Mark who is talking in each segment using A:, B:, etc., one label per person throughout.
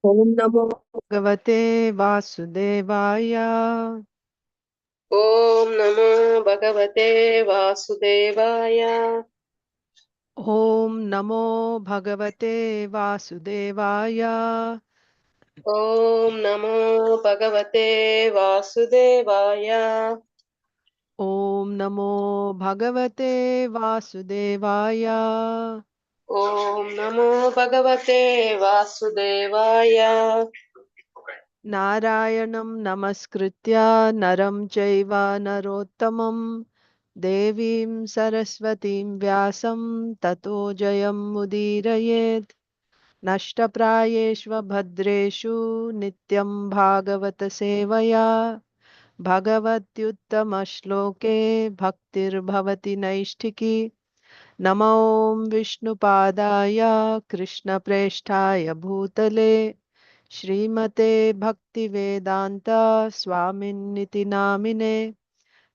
A: ओम नमो
B: भगवते वासुदेवाय।
A: ओम नमो भगवते वासुदेवाय।
B: ओम नमो भगवते वासुदेवाय।
A: ओम नमो भगवते वासुदेवाय।
B: ओम नमो भगवते वासुदेवाय।
A: ओम नमो भगवते वासुदेवाय।
B: नारायणं नमस्कृत्य नरं चैव नरोत्तमं देवीं सरस्वतीं व्यासं ततो जयमुदीरयेत्। नष्टप्रायेष्व भद्रेषु नित्यं भागवत सेवया भगवत्युत्तमश्लोके भक्तिर्भवति नैष्ठिकी। नमो विष्णुपादाय कृष्णप्रेष्ठाय भूतले श्रीमते भक्तिवेदान्त स्वामिन्निति नामिने।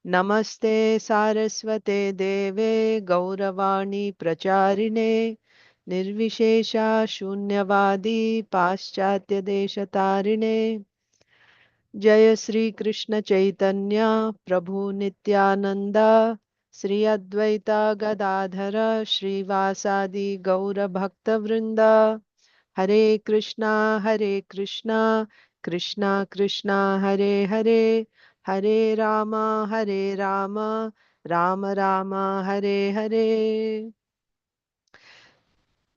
B: नमस्ते सारस्वते देवे गौरवाणी प्रचारिणे निर्विशेषा शून्यवादी पाश्चात्यदेशतारिणे। जय श्री कृष्ण चैतन्य प्रभु नित्यानंद श्री अद्वैता गदाधर श्रीवासादि गौर भक्त वृंद। हरे कृष्णा कृष्णा कृष्णा हरे हरे, हरे राम राम राम हरे हरे।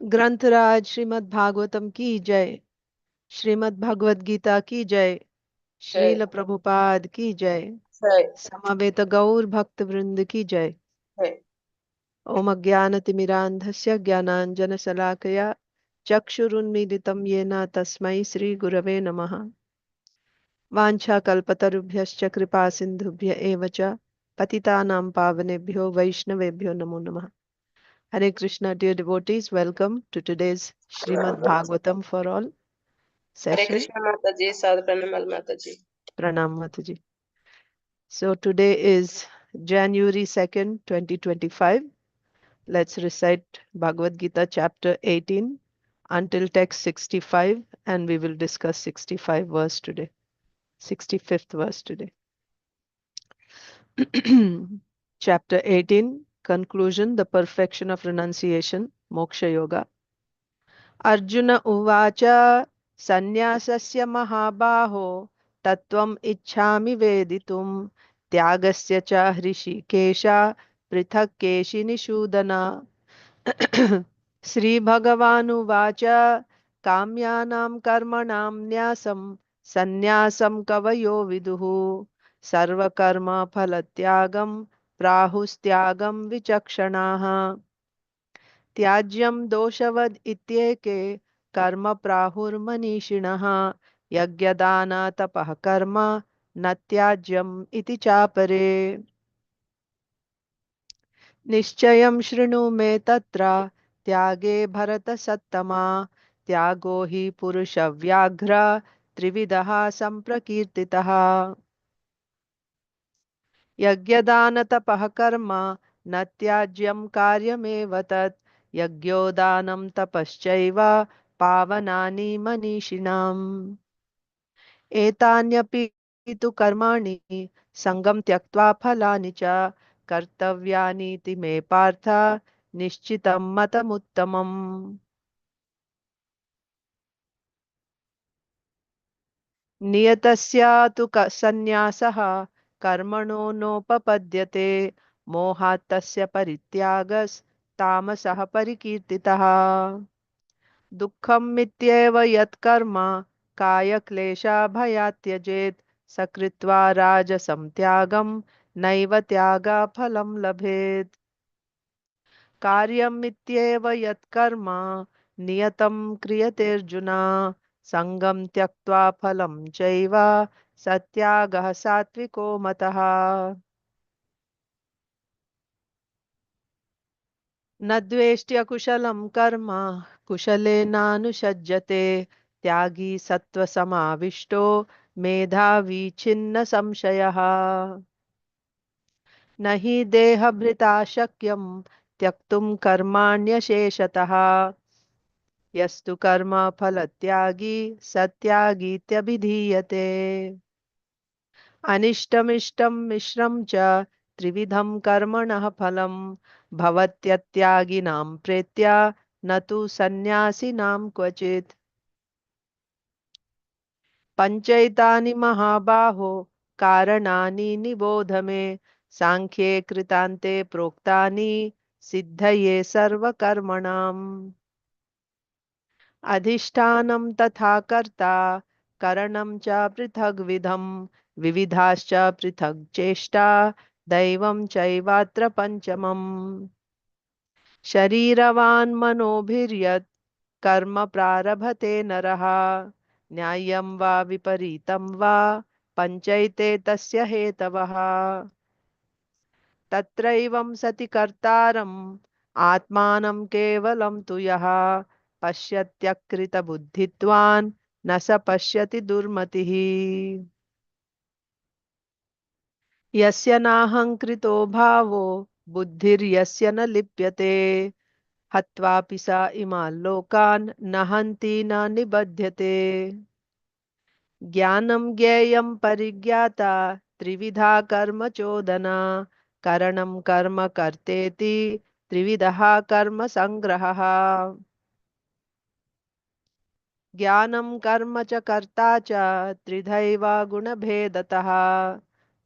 B: ग्रंथराज श्रीमद् भागवतम की जय। श्रीमद् भगवद गीता की जय।
A: जय
B: श्रील प्रभुपाद की जय।
A: जय
B: समवेत गौर भक्त वृंद की जय।
A: जय।
B: ओम अज्ञानतिमिरान्धस्य ज्ञानाञ्जनशलाकया चक्षुरुन्मीलितं येन तस्मै श्रीगुरवे नमः। वाञ्छाकल्पतरुभ्यश्च कृपा सिन्धुभ्य एव च पतितानां पावनेभ्यो वैष्णवेभ्यो नमो नमः। Hare Krishna, dear devotees, welcome to today's Srimad Bhagavatam for all
A: Hare
B: session.
A: Krishna माता जी, साधु प्रणमल माता जी।
B: Pranam Mataji. So today is January 2nd, 2025. Let's recite Bhagavad Gita chapter 18 until text 65, and we will discuss 65 verse today, 65th verse today. Chapter 18, conclusion, the perfection of renunciation, Moksha Yoga. Arjuna uvacha sannyasasya mahabaho tattvam ichhami veditum त्यागस्य च हृषिकेशा पृथक् केशिनिषूदना। श्रीभगवानुवाच काम्यानां कर्मणां न्यासं सन्न्यासं कवयो विदुः सर्वकर्मफलत्यागं प्राहुस्त्यागं विचक्षणाः। त्याज्यं दोषवद् इत्येके कर्म प्राहुर्मनीषिणः यज्ञदानतपः कर्म न त्याज्यम् इति चापरे। निश्चयं शृणु मे तत्र त्यागे भरतसत्तमा त्यागो हि पुरुषव्याघ्र त्रिविधः सम्प्रकीर्तितः। यज्ञदानतपः कर्म न त्याज्यं कार्यमेव तत् यज्ञोदानं तपश्चैव पावनानि मनीषिणाम्। एतान्यपि तु कर्माणि सङ्गं त्यक्त्वा फलानि च कर्तव्यानीति मे पार्थ निश्चितं मतमुत्तमम्। नियतस्य तु सन्न्यासः कर्मणो नोपपद्यते मोहात् तस्य परित्यागस्तामसः परिकीर्तितः। दुःखं मित्येव यत्कर्म कायक्लेशभयात् त्यजेत् स कृत्वा राजसं त्यागं नैव त्यागफलं लभेत्। कार्यमित्येव यत्कर्म नियतं क्रियतेऽर्जुन सङ्गं त्यक्त्वा फलं चैव सत्यागः सात्विको मतः। न द्वेष्ट्यकुशलं कर्म कुशलेनानुषज्यते त्यागी सत्त्वसमाविष्टो मेधावी छिन्न संशयः। न हि देहभृता शक्यं त्यक्तुं कर्माण्यशेषतः यस्तु कर्म फलत्यागी सत्यागीत्यभिधीयते। अनिष्टमिष्टं मिश्रं च त्रिविधं कर्मणः फलं भवत्यत्यागिनां प्रेत्या न तु सन्न्यासिनां क्वचित्। पञ्चैतानि महाबाहो कारणानि निबोध मे साङ्ख्ये कृतान्ते प्रोक्तानि सिद्धये सर्वकर्मणाम्। अधिष्ठानं तथा कर्ता करणं च पृथग्विधं विविधाश्च पृथक् चेष्टा दैवं चैवात्र पञ्चमम्। शरीरवान् मनोभिर्यत् कर्म प्रारभते नरः न्याय्यं वा विपरीतं वा पञ्चैते तस्य हेतवः। तत्रैवं सति कर्तारम् आत्मानं केवलं तु यः पश्यत्यकृतबुद्धित्वान् न स पश्यति दुर्मतिः। यस्य नाहङ्कृतो भावो बुद्धिर्यस्य न लिप्यते हत्वापि स इमान् लोकान् न हन्ति न निबध्यते। ज्ञानं ज्ञेयं परिज्ञाता त्रिविधा कर्म चोदना करणं कर्म कर्तेति त्रिविधः कर्म संग्रहः। ज्ञानं कर्म च कर्ता च त्रिधैव गुणभेदतः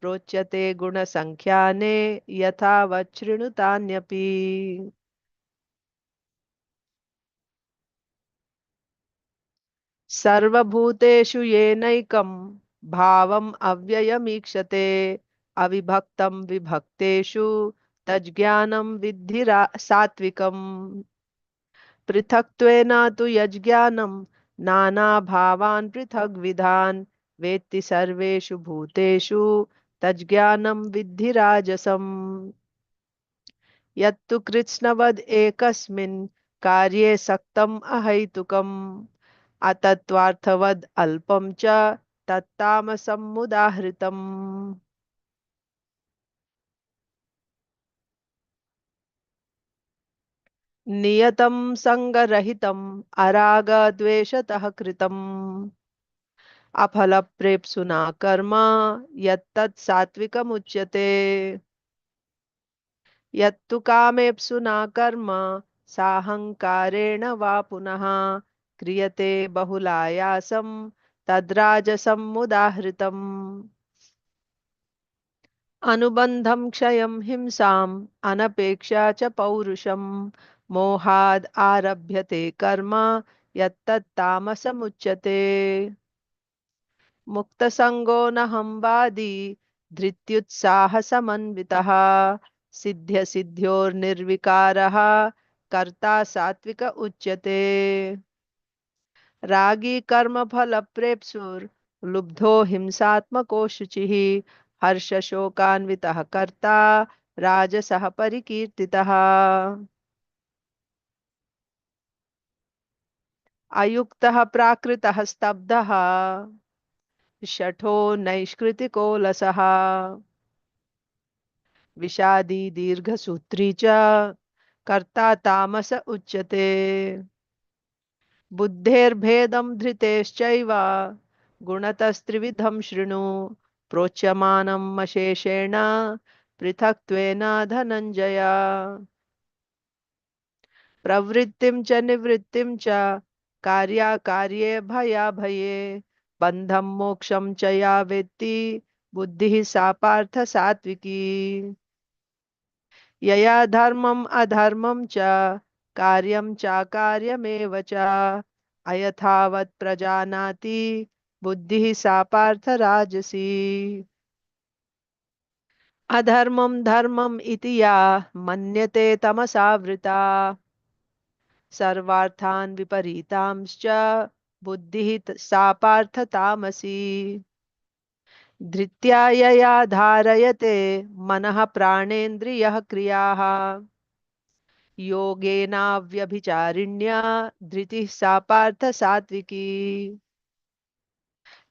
B: प्रोच्यते गुणसङ्ख्याने यथा वच्छृणुतान्यपि। सर्वभूतेषु येनैकं भावम् अव्ययमीक्षते अविभक्तं विभक्तेषु तज्ज्ञानं विद्धि सात्विकम्। पृथक्त्वेन तु यज्ज्ञानं नानाभावान् पृथग्विधान् वेत्ति सर्वेषु भूतेषु तज्ज्ञानं विद्धि राजसम्। यत्तु कृत्स्नवद् एकस्मिन् कार्ये सक्तम् अहैतुकम् अतत्त्वार्थवद् अल्पं च तत्तामसं मुदाहृतम्। नियतं सङ्गरहितम् अरागद्वेषतः कृतम् अफलप्रेप्सुना कर्म यत्तत् सात्विकमुच्यते। यत्तु कामेप्सुना कर्म साहङ्कारेण वा पुनः क्रियते बहुलायासं तद्राजसं मुदाहृतम्। अनुबन्धं क्षयं हिंसाम् अनपेक्षा च पौरुषं मोहाद् आरभ्यते कर्म यत्तत्तामसमुच्यते। मुक्तसङ्गो न वादी धृत्युत्साहसमन्वितः सिद्ध्यसिद्ध्योर्निर्विकारः कर्ता सात्विक उच्यते। रागी कर्मफलप्रेप्सुर्लुब्धो हिंसात्मको शुचिः हर्षशोकान्वितः कर्ता राजसः परिकीर्तितः। अयुक्तः प्राकृतः स्तब्धः शठो नैष्कृतिको लसः विषादी दीर्घसूत्री च कर्ता तामस उच्यते। बुद्धेर्भेदं धृतेश्चैव गुणतस्त्रिविधं शृणु प्रोच्यमानम् अशेषेण पृथक्त्वेन धनञ्जय। प्रवृत्तिं च निवृत्तिं च कार्याकार्ये भयाभये बन्धं मोक्षं च या वेत्ति बुद्धिः सा पार्थ सात्विकी। यया धर्मम् अधर्मं च कार्यं चाकार्यमेव च अयथावत् प्रजानाति बुद्धिः सा पार्थ राजसी। अधर्मं धर्मम् इति या मन्यते तमसावृता सर्वार्थान् विपरीतांश्च बुद्धिः सा पार्थ तामसी। धृत्या यया धारयते मनः प्राणेन्द्रियः क्रियाः योगेनाव्यभिचारिण्या धृतिः सा पार्थ सात्विकी।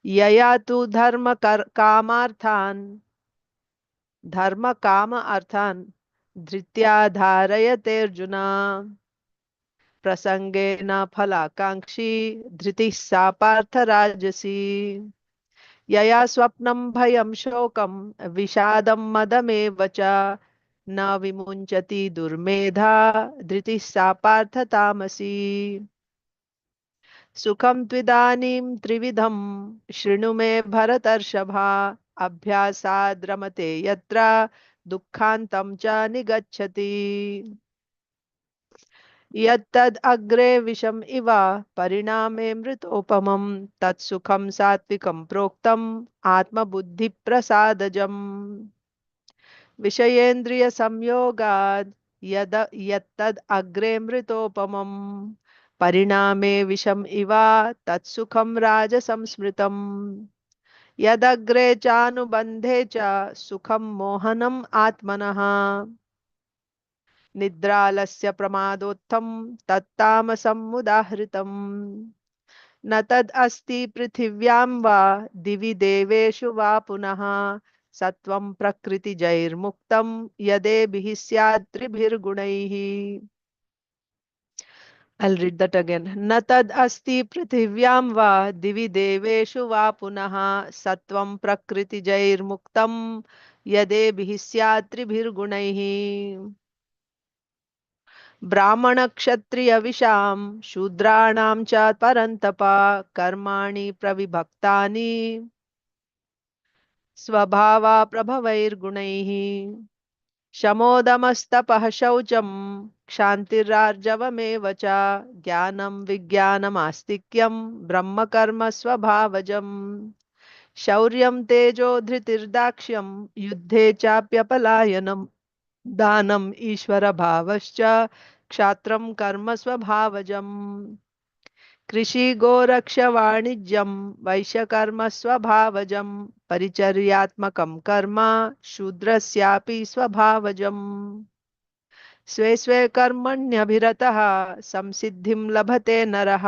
B: यया तु धर्म काम अर्थान् धृत्या धारयते अर्जुन प्रसंगेन फलाकांक्षी धृतिः सा पार्थ राजसी यया स्वप्नं भयं शोकं विषादं मदमेव च न विमुञ्चति दुर्मेधा धृतिः सा पार्थ तामसी सुखं त्विदानीं त्रिविधं शृणु मे भरतर्षभा अभ्यासाद् रमते यत्र दुःखान्तं च निगच्छति यत्तद् अग्रे विषम् इव परिणामे मृतोपमं तत्सुखं सात्विकं प्रोक्तम् आत्मबुद्धिप्रसादजम् विषयेन्द्रियसंयोगाद् यत्तद् अग्रे मृतोपमं परिणामे विषम् इव तत्सुखं राजसंस्मृतम् यदग्रे चानुबन्धे च सुखं मोहनम् आत्मनः निद्रालस्य प्रमादोत्थं तत्तामसं मुदाहृतम् न तद् अस्ति पृथिव्यां वा दिवि देवेषु वा पुनः सत्वं प्रकृतिजैर्मुक्तं यदेभिः स्यात् त्रिभिर्गुणैः I'll read that again. न तद् अस्ति पृथिव्यां वा दिवि देवेषु वा पुनः सत्वं प्रकृतिजैर्मुक्तं यदेभिः स्यात् त्रिभिर्गुणैः ब्राह्मणक्षत्रियविशां शूद्राणां च परन्तप कर्माणि प्रविभक्तानि स्वभावा प्रभवैर्गुणैः शमोदमस्तपः शौचं क्षान्तिरार्जवमेव च ज्ञानं विज्ञानमास्तिक्यं ब्रह्मकर्म स्वभावजम् शौर्यं तेजो धृतिर्दाक्ष्यं युद्धे चाप्यपलायनम् दानम् ईश्वरभावश्च क्षात्रं कर्म स्वभावजम् कृषि गोरक्ष वाणिज्यं वैश्यकर्म स्वभावजं परिचर्यात्मकं कर्म शूद्रस्यापि स्वभावजम् स्वे स्वे कर्मण्यभिरतः संसिद्धिं लभते नरः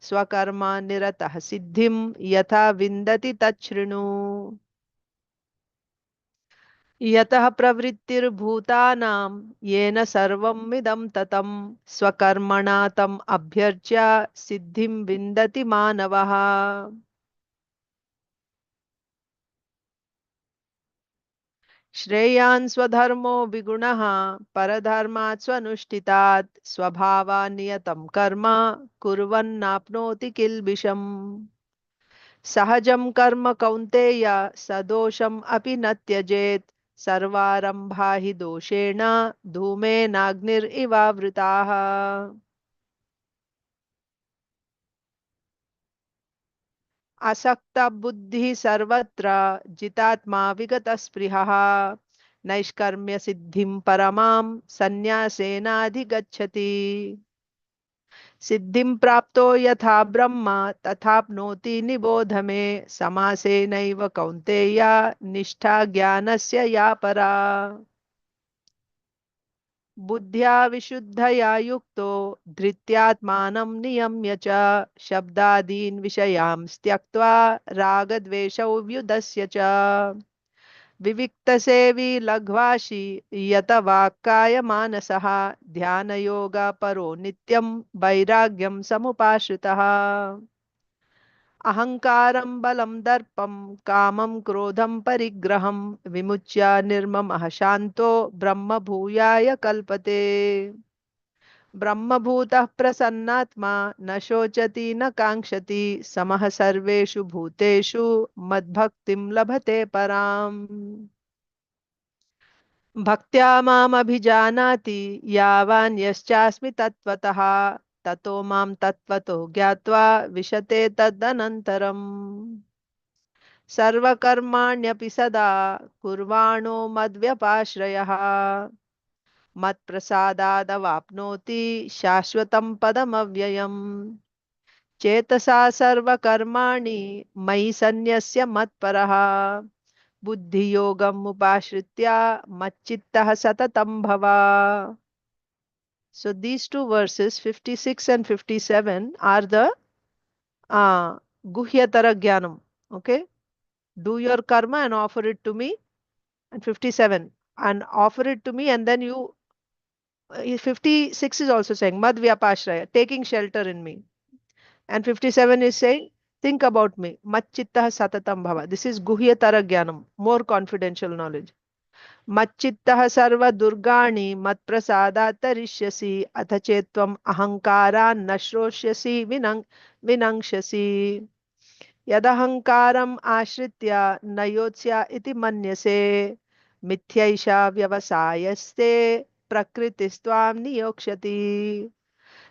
B: स्वकर्म निरतः सिद्धिं यथा विन्दति तच्छृणु यतः प्रवृत्तिर्भूतानां येन सर्वमिदं ततं स्वकर्मणा तम् अभ्यर्च्य सिद्धिं विन्दति मानवः श्रेयान् स्वधर्मो विगुणः परधर्मात् स्वनुष्ठितात् स्वभावान्नियतं कर्म कुर्वन्नाप्नोति किल्बिषम् सहजं कर्म कौन्तेय सदोषम् अपि न त्यजेत् सर्वारम्भा हि दोषेण धूमेनाग्निरिवावृताः असक्ता बुद्धिः सर्वत्र जितात्मा विगतस्पृहः नैष्कर्म्य सिद्धिं परमां सन्न्यासेनाधिगच्छति सिद्धिं प्राप्तो यथा ब्रह्म तथाप्नोति निबोध मे समासेनैव कौन्तेय निष्ठा ज्ञानस्य या परा बुद्ध्या विशुद्धया युक्तो धृत्यात्मानं नियम्य च शब्दादीन् विषयान् त्यक्त्वा रागद्वेषौ व्युदस्य च विविक्तसेवी लघ्वाशी यत वाक्कायमानसः ध्यानयोगपरो नित्यं वैराग्यं समुपाश्रितः अहंकारं बलं दर्पं कामं क्रोधं परिग्रहं विमुच्य निर्ममः शान्तो ब्रह्मभूयाय कल्पते ब्रह्मभूतः प्रसन्नात्मा न शोचति न काङ्क्षति समः सर्वेषु भूतेषु मद्भक्तिं लभते पराम् भक्त्या मामभिजानाति यावान् यश्चास्मि तत्त्वतः ततो मां तत्त्वतो ज्ञात्वा विशते तदनन्तरम् सर्वकर्माण्यपि सदा कुर्वाणो मद्व्यपाश्रयः मत्प्रसादादवाप्नोति शाश्वतं पदमव्ययम् चेतसा सर्वकर्माणि मयि सन्न्यस्य मत्परः बुद्धियोगम् उपाश्रित्य मच्चित्तः सततं भव. So these two verses 56 and 57 are the guhyatara jnanam. Okay, do your karma and offer it to me. And 57, and offer it to me, and then you 56 is also saying Mad Vyapashraya, taking shelter in me. And 57 is saying, think about me. Machchittah satatam bhava. This is guhyatara jnanam, more confidential knowledge. Machchittah sarva durgani matprasadat tarishyasi atha chetvam ahankaran nashroshyasi vinangshasi. Yadahankaram ashritya nayotsya iti manyase mityaisha vyavasayaste prakritistvam niyokshati.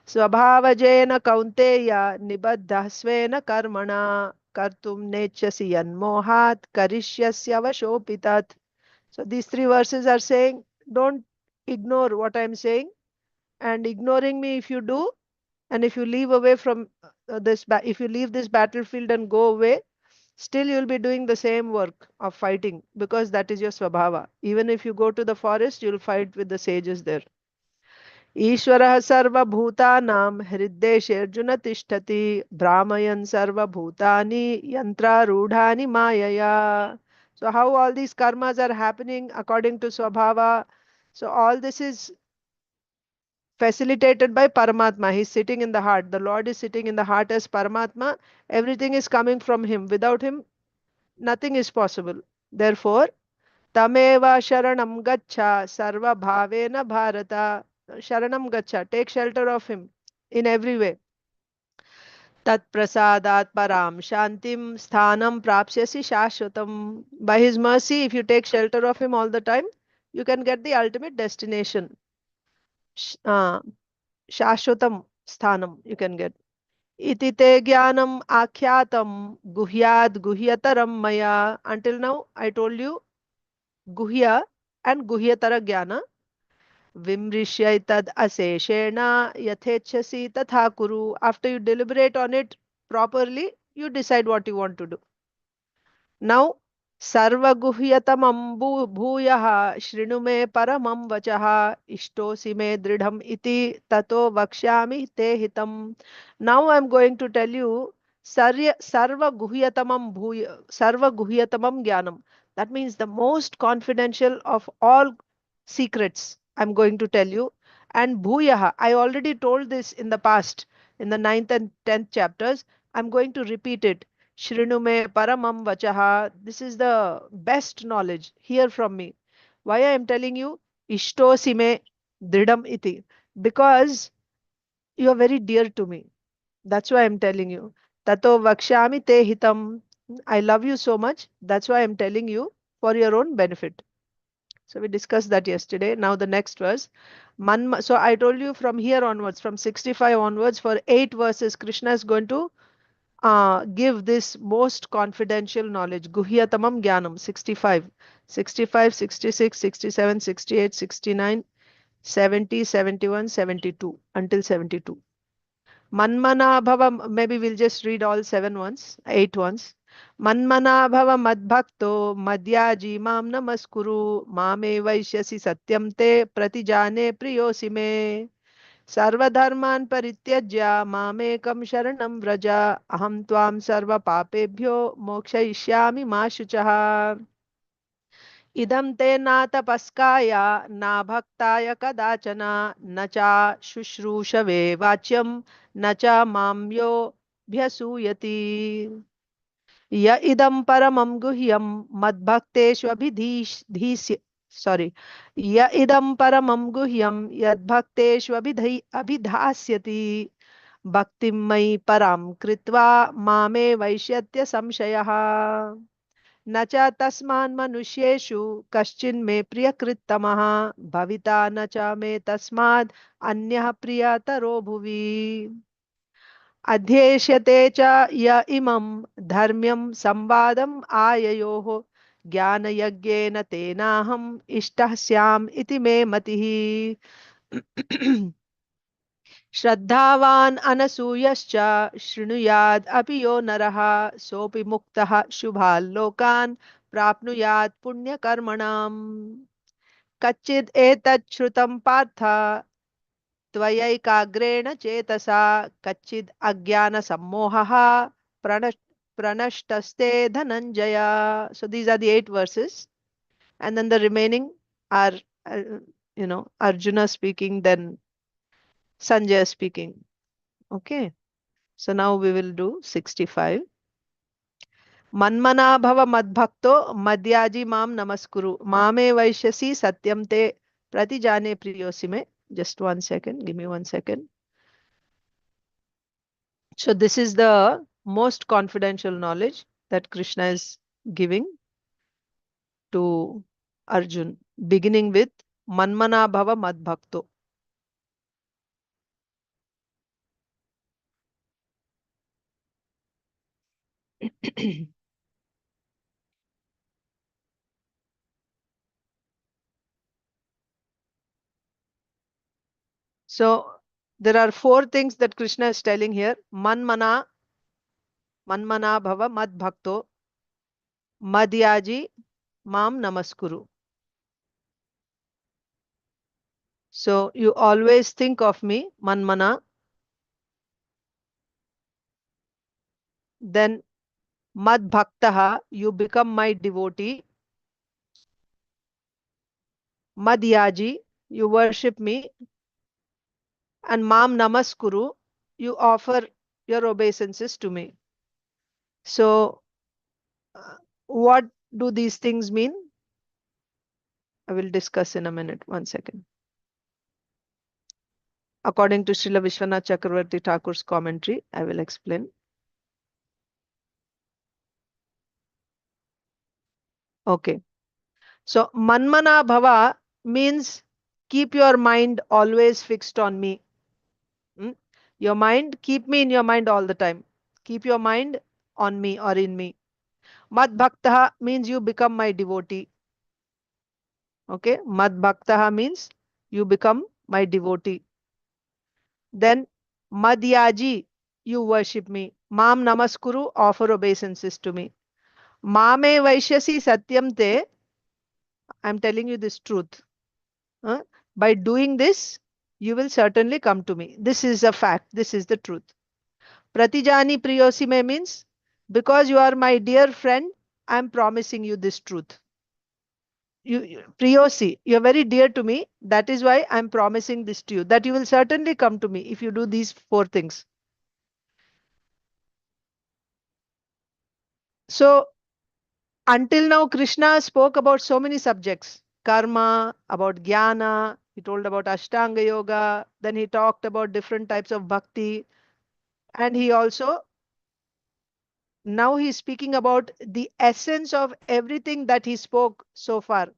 B: स्वभावजेन कौन्तेय निबद्धः स्वेन कर्मणा कर्तुं नेच्छसि यन्मोहात् करिष्यस्यवशोऽपि तत्. So these three verses are saying, don't ignore what I'm saying, and ignoring me if you do, and if you leave away from if you leave this battlefield and go away, still you'll be doing the same work of fighting because that is your swabhava. Even if you go to the forest, you'll fight with the sages there. ईश्वरः सर्वभूतानां हृद्देशेऽर्जुन तिष्ठति भ्रामयन् सर्वभूतानि यन्त्रारूढानि मायया. So how all these karmas are happening according to Swabhava. So all this is facilitated by Paramatma. He's sitting in the heart. The Lord is sitting in the heart as Paramatma. Everything is coming from him. Without him, nothing is possible. Therefore, Tameva Sharanam Gacha Sarva Bhavena Bharata. Sharanam Gacha. Take shelter of him in every way. Tat Prasadat Param Shantim Sthanam Prapsyasi Shashwatam. By his mercy, if you take shelter of him all the time, you can get the ultimate destination. Shashwatam Sthanam you can get. Iti te jnanam akyatam guhyad guhyataram maya. Until now, I told you guhya and guhyatara jnana. Vimrishyatad aseshena yathechasi tatha kuru. After you deliberate on it properly, you decide what you want to do. Now, सर्वगुह्यतमं भूयः शृणु मे परमं वचः इष्टोसि मे दृढम् इति ततो वक्ष्यामि ते हितम्. Now I am going to tell you sarvaguhyatamam jnanam. That means the most confidential of all secrets I'm going to tell you. And bhuyaha, I already told this in the past, in the 9th and 10th chapters. I'm going to repeat it. Shrinume paramam vachaha. This is the best knowledge. Hear from me. Why I am telling you ishtosime dridam iti? Because you are very dear to me. That's why I'm telling you. Tato vakshami te hitam. I love you so much. That's why I'm telling you for your own benefit. So we discussed that yesterday. Now the next verse. So I told you from here onwards, from 65 onwards, for 8 verses, Krishna is going to give this most confidential knowledge. Guhyatamam Jnanam, 65. 65, 66, 67, 68, 69, 70, 71, 72, until 72. Manmana bhava, maybe we'll just read all 7 ones, 8 ones. Manmana bhava madbhakto madhyaji mam namaskuru mame vaishyasi satyam te pratijane priyosi me. सर्वधर्मान् परित्यज्य मामेकं शरणं व्रज अहं त्वां सर्वपापेभ्यो मोक्षयिष्यामि मा शुचः. इदं ते नातपस्काय न भक्ताय कदाचन न च शुश्रूषवे वाच्यं न च मां योऽभ्यसूयति. य इदं परमं गुह्यं मद्भक्तेष्वभिधीस्य sorry य इदं परमं गुह्यं अभिधास्यति भक्तिं मयि परां कृत्वा मामे वैष्यत्य संशयः. न च तस्मान् मनुष्येषु कश्चिन्मे प्रियकृत्तमः भविता न च मे तस्माद् अन्यः प्रियतरो भुवि. अध्येष्यते च य इमं धर्म्यं संवादम् आययोः ज्ञानयज्ञेन तेनाहम् इष्टः स्याम् इति मे मतिः. श्रद्धावान् अनसूयश्च शृणुयाद् अपि यो नरः सोऽपि मुक्तः शुभान् लोकान् प्राप्नुयात् पुण्यकर्मणाम्. कच्चिद् एतत् श्रुतं पार्थ त्वयैकाग्रेण चेतसा कच्चिद् अज्ञानसम्मोहः pranashtaste dhananjaya. So these are the 8 verses, and then the remaining are Arjuna speaking, then Sanjay speaking. Okay. So now we will do 65. Manmana bhava madbhakto madhyaji mam namaskuru. Mame vaishyasi satyam te pratijane priyosime. Just 1 second. Give me 1 second. So this is the most confidential knowledge that Krishna is giving to Arjun, beginning with Manmana bhava madbhakto. So there are four things that Krishna is telling here. Manmana bhava madbhakto madhyaji mam namaskuru. So you always think of me, manmana, then madbhaktaha, you become my devotee, madhyaji, you worship me, and mam namaskuru, you offer your obeisances to me. So what do these things mean? I will discuss in a minute. 1 second. According to Srila Vishwanath Chakravarti Thakur's commentary, I will explain. Okay. So manmana bhava means keep your mind always fixed on me. Your mind, keep me in your mind all the time. Keep your mind on me or in me. Mad bhaktaha means you become my devotee. Okay. Mad bhaktaha means you become my devotee. Then madhyaji, you worship me. Mam namaskuru, offer obeisances to me. Mame vaishyasi satyam te, I'm telling you this truth. By doing this, you will certainly come to me. This is a fact. This is the truth. Pratijani priyosime means because you are my dear friend, I am promising you this truth. Priyosi, you are very dear to me. That is why I am promising this to you, that you will certainly come to me if you do these four things. So until now, Krishna spoke about so many subjects. Karma, about jnana, he told about Ashtanga Yoga, then he talked about different types of bhakti, and he also, now he's speaking about the essence of everything that he spoke so far.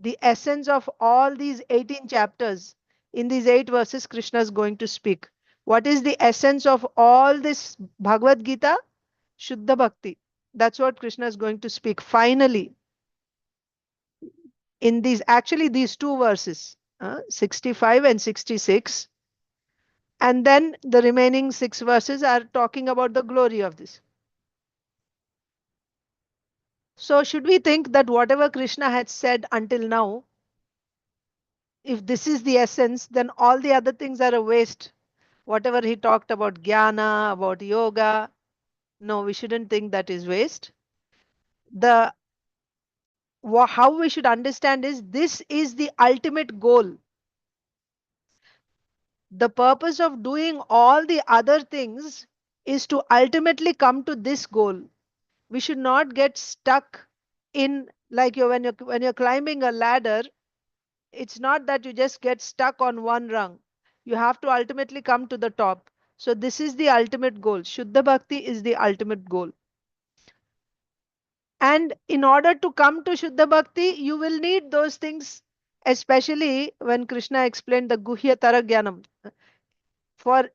B: The essence of all these 18 chapters. In these 8 verses, Krishna is going to speak. What is the essence of all this Bhagavad Gita? Shuddha Bhakti. That's what Krishna is going to speak finally in these two verses, 65 and 66. And then the remaining 6 verses are talking about the glory of this. So should we think that whatever Krishna had said until now, if this is the essence, then all the other things are a waste? Whatever he talked about jnana, about yoga, no, we shouldn't think that is waste. How we should understand is this is the ultimate goal. The purpose of doing all the other things is to ultimately come to this goal. We should not get stuck in, like when you're climbing a ladder, it's not that you just get stuck on one rung. You have to ultimately come to the top. So this is the ultimate goal. Shuddha Bhakti is the ultimate goal. And in order to come to Shuddha Bhakti, you will need those things, especially when Krishna explained the Guhya Taragyanam. For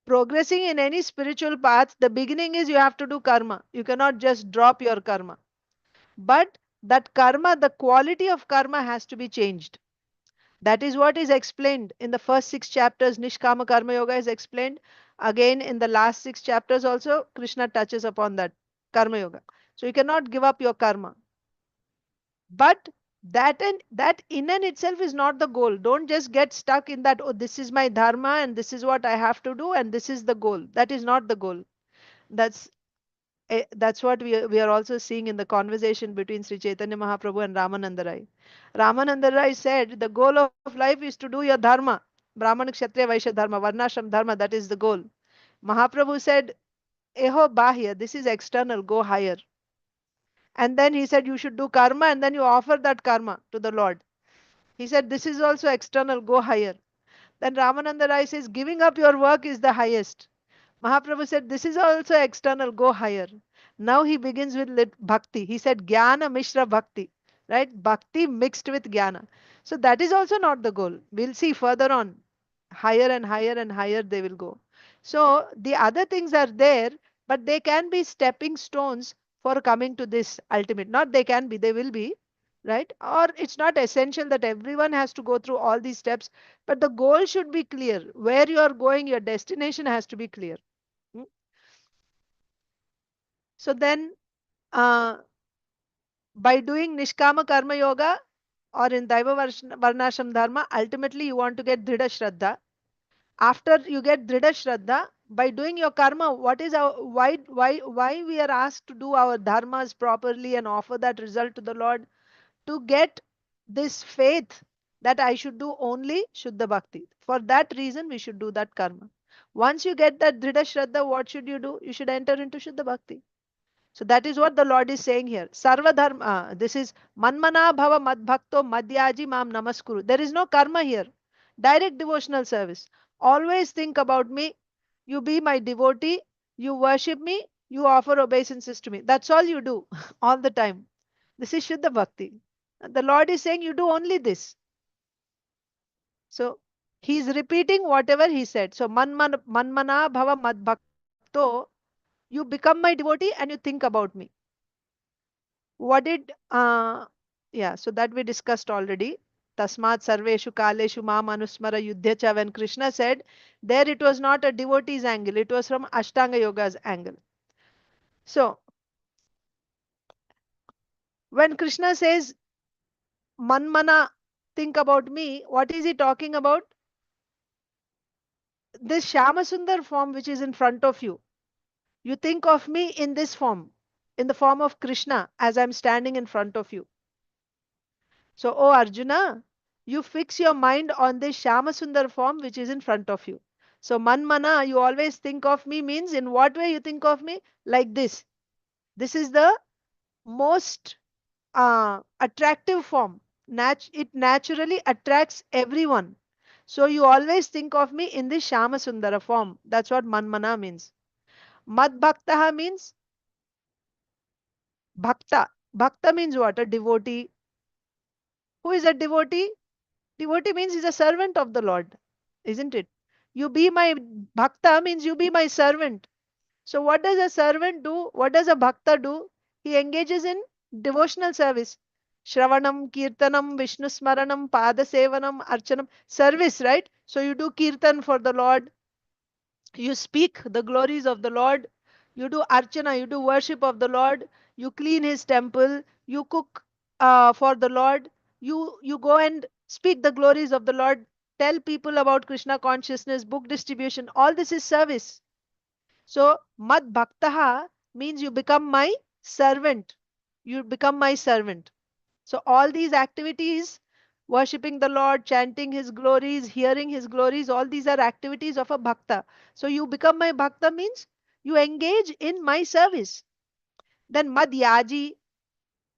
B: progressing in any spiritual path, the beginning is you have to do karma. You cannot just drop your karma. But that karma, the quality of karma has to be changed. That is what is explained in the first 6 chapters. Nishkama Karma Yoga is explained. Again, in the last 6 chapters also, Krishna touches upon that Karma Yoga. So you cannot give up your karma. But that in and itself is not the goal. Don't just get stuck in that, oh, this is my dharma and this is what I have to do and this is the goal. That is not the goal. That's That's what we are also seeing in the conversation between Sri Chaitanya Mahaprabhu and Ramananda Rai. Ramananda Rai said the goal of life is to do your dharma. Brahman, Kshatriya, Vaishya dharma, Varnashram dharma, that is the goal. Mahaprabhu said, Eho Bahya, this is external, go higher. And then he said, you should do karma and then you offer that karma to the Lord. He said, this is also external, go higher. Then Ramananda Rai says, giving up your work is the highest. Mahaprabhu said, this is also external, go higher. Now he begins with bhakti. He said, Jnana Mishra Bhakti, right? Bhakti mixed with Jnana. So that is also not the goal. We'll see further on. Higher and higher and higher they will go. So the other things are there, but they can be stepping stones for coming to this ultimate. Not they can be, they will be, right? Or it's not essential that everyone has to go through all these steps, but the goal should be clear. Where you are going, your destination has to be clear. Hmm? So then, uh, by doing Nishkama Karma Yoga or in Daiva Varnashram Dharma, ultimately you want to get Dhrida Shraddha. After you get Dhrida Shraddha, by doing your karma, what is our why we are asked to do our dharmas properly and offer that result to the Lord? To get this faith that I should do only Shuddha Bhakti. For that reason, we should do that karma. Once you get that Dhrida Shraddha, what should you do? You should enter into Shuddha Bhakti. So that is what the Lord is saying here. Sarva dharma. This is manmana bhava madbhakto madhyaji mam namaskuru. There is no karma here. Direct devotional service. Always think about me. You be my devotee. You worship me. You offer obeisances to me. That's all you do all the time. This is Shuddha Bhakti. The Lord is saying you do only this. So he is repeating whatever he said. So manmana bhava madbhakto. You become my devotee and you think about me. What did yeah, so that we discussed already. Tasmat sarveshu kaleshu mam anusmara yudhyacha, when Krishna said, there it was not a devotee's angle, it was from Ashtanga Yoga's angle. So when Krishna says manmana, think about me, what is he talking about? This Shyamasundar form which is in front of you. You think of me in this form, in the form of Krishna, as I'm standing in front of you. So, oh Arjuna, you fix your mind on this Shyamasundar form which is in front of you. So, Manmana, you always think of me means in what way you think of me? Like this. This is the most attractive form. It naturally attracts everyone. So, you always think of me in this Shyamasundara form. That's what Manmana means. Mad Bhaktaha means Bhakta. Bhakta means what? A devotee. Who is a devotee? Devotee means he's a servant of the Lord, isn't it? You be my bhakta means you be my servant. So what does a servant do? What does a bhakta do? He engages in devotional service. Shravanam, Kirtanam, Vishnu Smaranam, Pada Sevanam, Archanam. Service, right? So you do Kirtan for the Lord. You speak the glories of the Lord. You do Archana, you do worship of the Lord. You clean his temple. You cook for the Lord. You go and speak the glories of the Lord. Tell people about Krishna consciousness, book distribution. All this is service. So, Mad Bhaktaha means you become my servant. You become my servant. So all these activities, worshipping the Lord, chanting his glories, hearing his glories, all these are activities of a bhakta. So you become my bhakta means you engage in my service. Then madhyaji,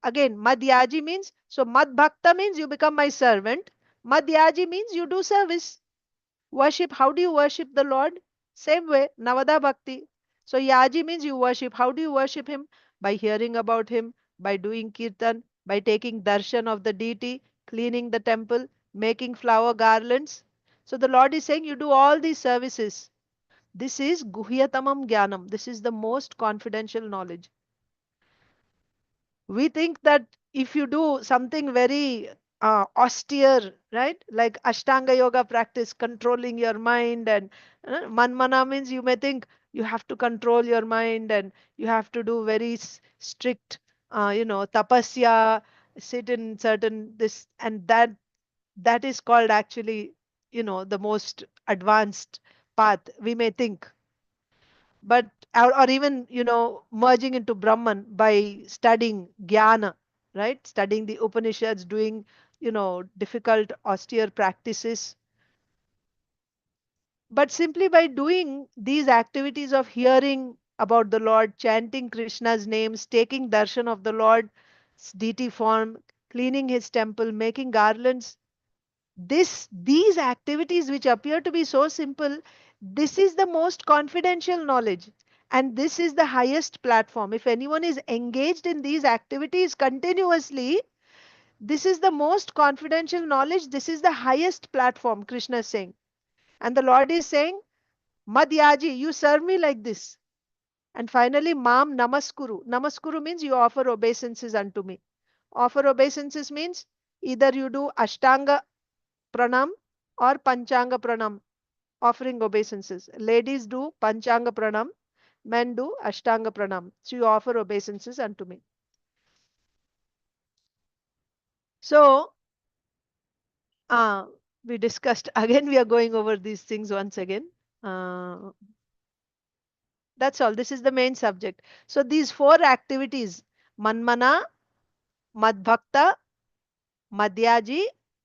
B: again madhyaji means, so mad bhakta means you become my servant. Madhyaji means you do service. Worship, how do you worship the Lord? Same way, Navada Bhakti. So Yaji means you worship. How do you worship him? By hearing about him, by doing kirtan, by taking darshan of the deity, cleaning the temple, making flower garlands. So the Lord is saying you do all these services. This is Guhyatamam Jnanam. This is the most confidential knowledge. We think that if you do something very austere, right, like Ashtanga Yoga practice, controlling your mind, and Manmana means you may think you have to control your mind and you have to do very strict, tapasya, sit in certain this and that. That is called actually, the most advanced path, we may think. but or even merging into Brahman by studying jnana, right? Studying the Upanishads, doing difficult austere practices. But simply by doing these activities of hearing about the Lord, chanting Krishna's names, taking darshan of the Lord's deity form, cleaning his temple, making garlands, these activities which appear to be so simple, this is the most confidential knowledge, and this is the highest platform. If anyone is engaged in these activities continuously, this is the most confidential knowledge, this is the highest platform, Krishna is saying. And the Lord is saying, Madhyaji, you serve me like this. And finally, Mam Namaskuru. Namaskuru means you offer obeisances unto me. Offer obeisances means either you do Ashtanga Pranam or Panchanga Pranam, offering obeisances. Ladies do Panchanga Pranam, men do Ashtanga Pranam. So you offer obeisances unto me. So uh, we discussed, again, we are going over these things once again. Uh, that's all. This is the main subject. So these four activities, Manmana, Madbhakta, Madhyaji,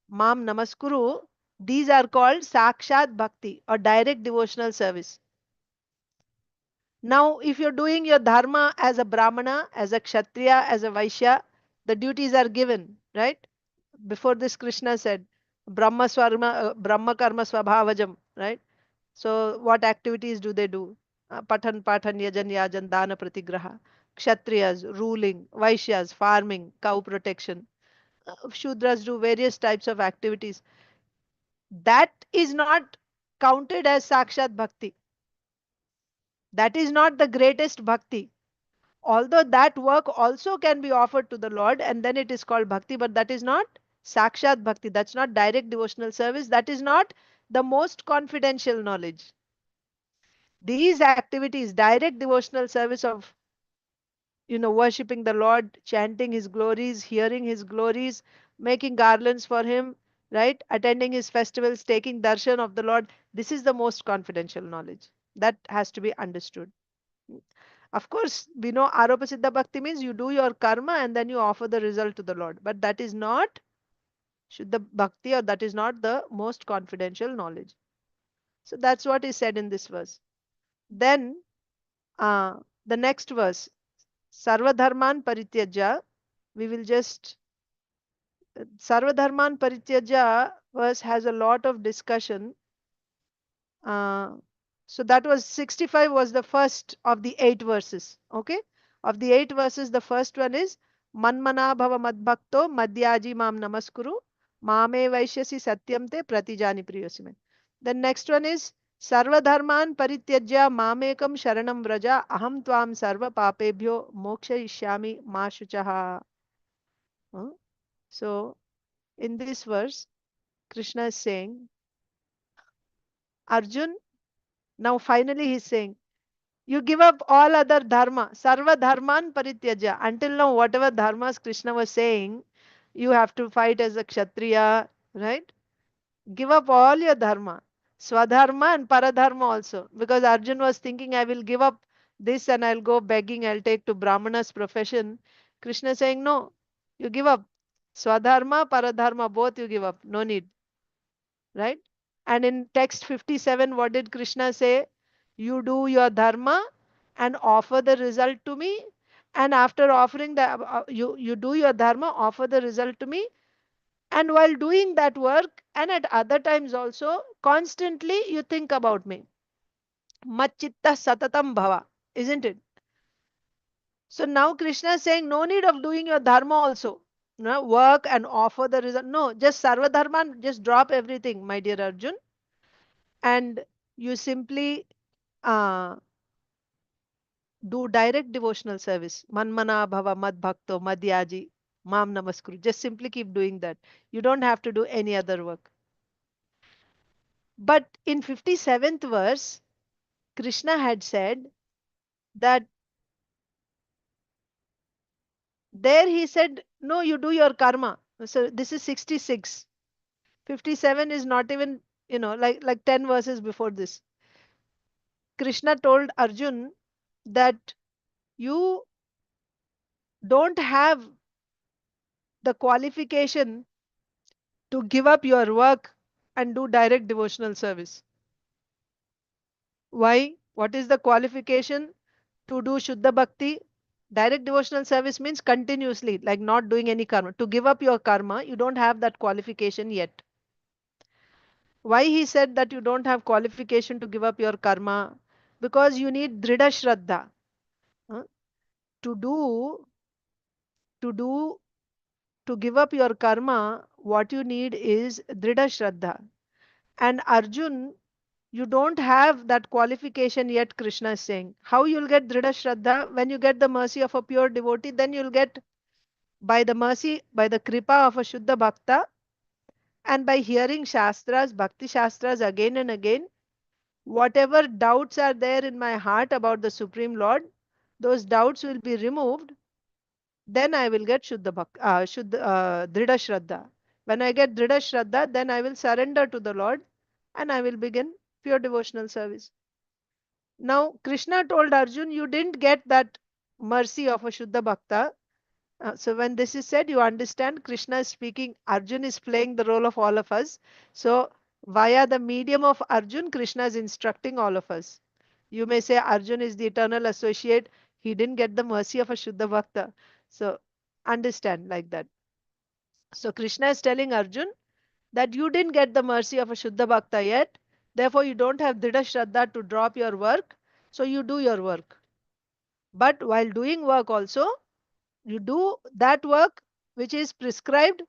B: Mam Namaskuru, these are called Sakshat Bhakti or direct devotional service. Now, if you're doing your dharma as a Brahmana, as a Kshatriya, as a Vaishya, the duties are given, right? Before this, Krishna said, Brahma Karma Swabhavajam, right? So, what activities do they do? Pathan, Yajan, Yajan, Dana, Pratigraha. Kshatriyas, ruling. Vaishyas, farming, cow protection. Shudras do various types of activities. That is not counted as Sakshat Bhakti. That is not the greatest Bhakti. Although that work also can be offered to the Lord and then it is called Bhakti, but that is not Sakshat Bhakti. That's not direct devotional service. That is not the most confidential knowledge. These activities, direct devotional service of worshipping the Lord, chanting his glories, hearing his glories, making garlands for him, right? Attending his festivals, taking darshan of the Lord. This is the most confidential knowledge. That has to be understood. Of course, we know Aropa Siddha Bhakti means you do your karma and then you offer the result to the Lord. But that is not Shuddha Bhakti, or that is not the most confidential knowledge. So that's what is said in this verse. Then the next verse, Sarvadharman Parityaja, we will just Sarvadharman Parityaja verse has a lot of discussion. Uh, so that was 65 was the first of the 8 verses. Okay. Of the 8 verses, the first one is Manmana Bhava Madbhakto Madhyaji Mam Namaskuru Mame Vaishyasi Satyam Te Pratijani Priyosime. The next one is Sarvadharman Parityajya Mamekam Sharanam Vraja Aham Tvam Sarva Papebhyo Moksha Ishyami Ma Shuchaha. So in this verse, Krishna is saying, Arjun, now finally he's saying, you give up all other dharma, sarva dharman parityaja. Until now, whatever dharmas Krishna was saying, you have to fight as a kshatriya, right? Give up all your dharma, swadharma and paradharma also. Because Arjun was thinking, I will give up this and I'll go begging, I'll take to Brahmana's profession. Krishna is saying, no, you give up. Swadharma, paradharma, both you give up. No need. Right? And in text 57, what did Krishna say? You do your dharma and offer the result to me. And after offering the, you do your dharma, offer the result to me. And while doing that work, and at other times also, constantly you think about me. Machitta satatam bhava, isn't it? So now Krishna is saying, no need of doing your dharma also. No, work and offer the result. No, just sarva dharma, just drop everything, my dear Arjun, and you simply uh, do direct devotional service. Manmana bhava mad bhakto madhyaji mam namaskuru. Just simply keep doing that. You don't have to do any other work. But in 57th verse, Krishna had said that there he said, no, you do your karma. So this is 66. 57 is not even, like 10 verses before this. Krishna told Arjun that you don't have the qualification to give up your work and do direct devotional service. Why? What is the qualification to do Shuddha Bhakti? Direct devotional service means continuously, like not doing any karma. To give up your karma, you don't have that qualification yet. Why he said that you don't have qualification to give up your karma? Because you need Dhrida Shraddha. Huh? To do, to do, to give up your karma, what you need is Dhrida Shraddha. And Arjun, you don't have that qualification yet, Krishna is saying. How you'll get Dhrida Shraddha? When you get the mercy of a pure devotee, then you'll get by the mercy, by the kripa of a Shuddha Bhakta, and by hearing Shastras, Bhakti Shastras again and again, whatever doubts are there in my heart about the Supreme Lord, those doubts will be removed. Then I will get Dhrida Shraddha. When I get Dhrida Shraddha, then I will surrender to the Lord and I will begin pure devotional service. Now, Krishna told Arjun, you didn't get that mercy of a Shuddha Bhakta. So when this is said, you understand Krishna is speaking, Arjun is playing the role of all of us. So via the medium of Arjun, Krishna is instructing all of us. You may say Arjun is the eternal associate. He didn't get the mercy of a Shuddha Bhakta. So understand like that. So Krishna is telling Arjun that you didn't get the mercy of a Shuddha Bhakta yet. Therefore, you don't have Dhrida Shraddha to drop your work. So you do your work. But while doing work also, you do that work which is prescribed,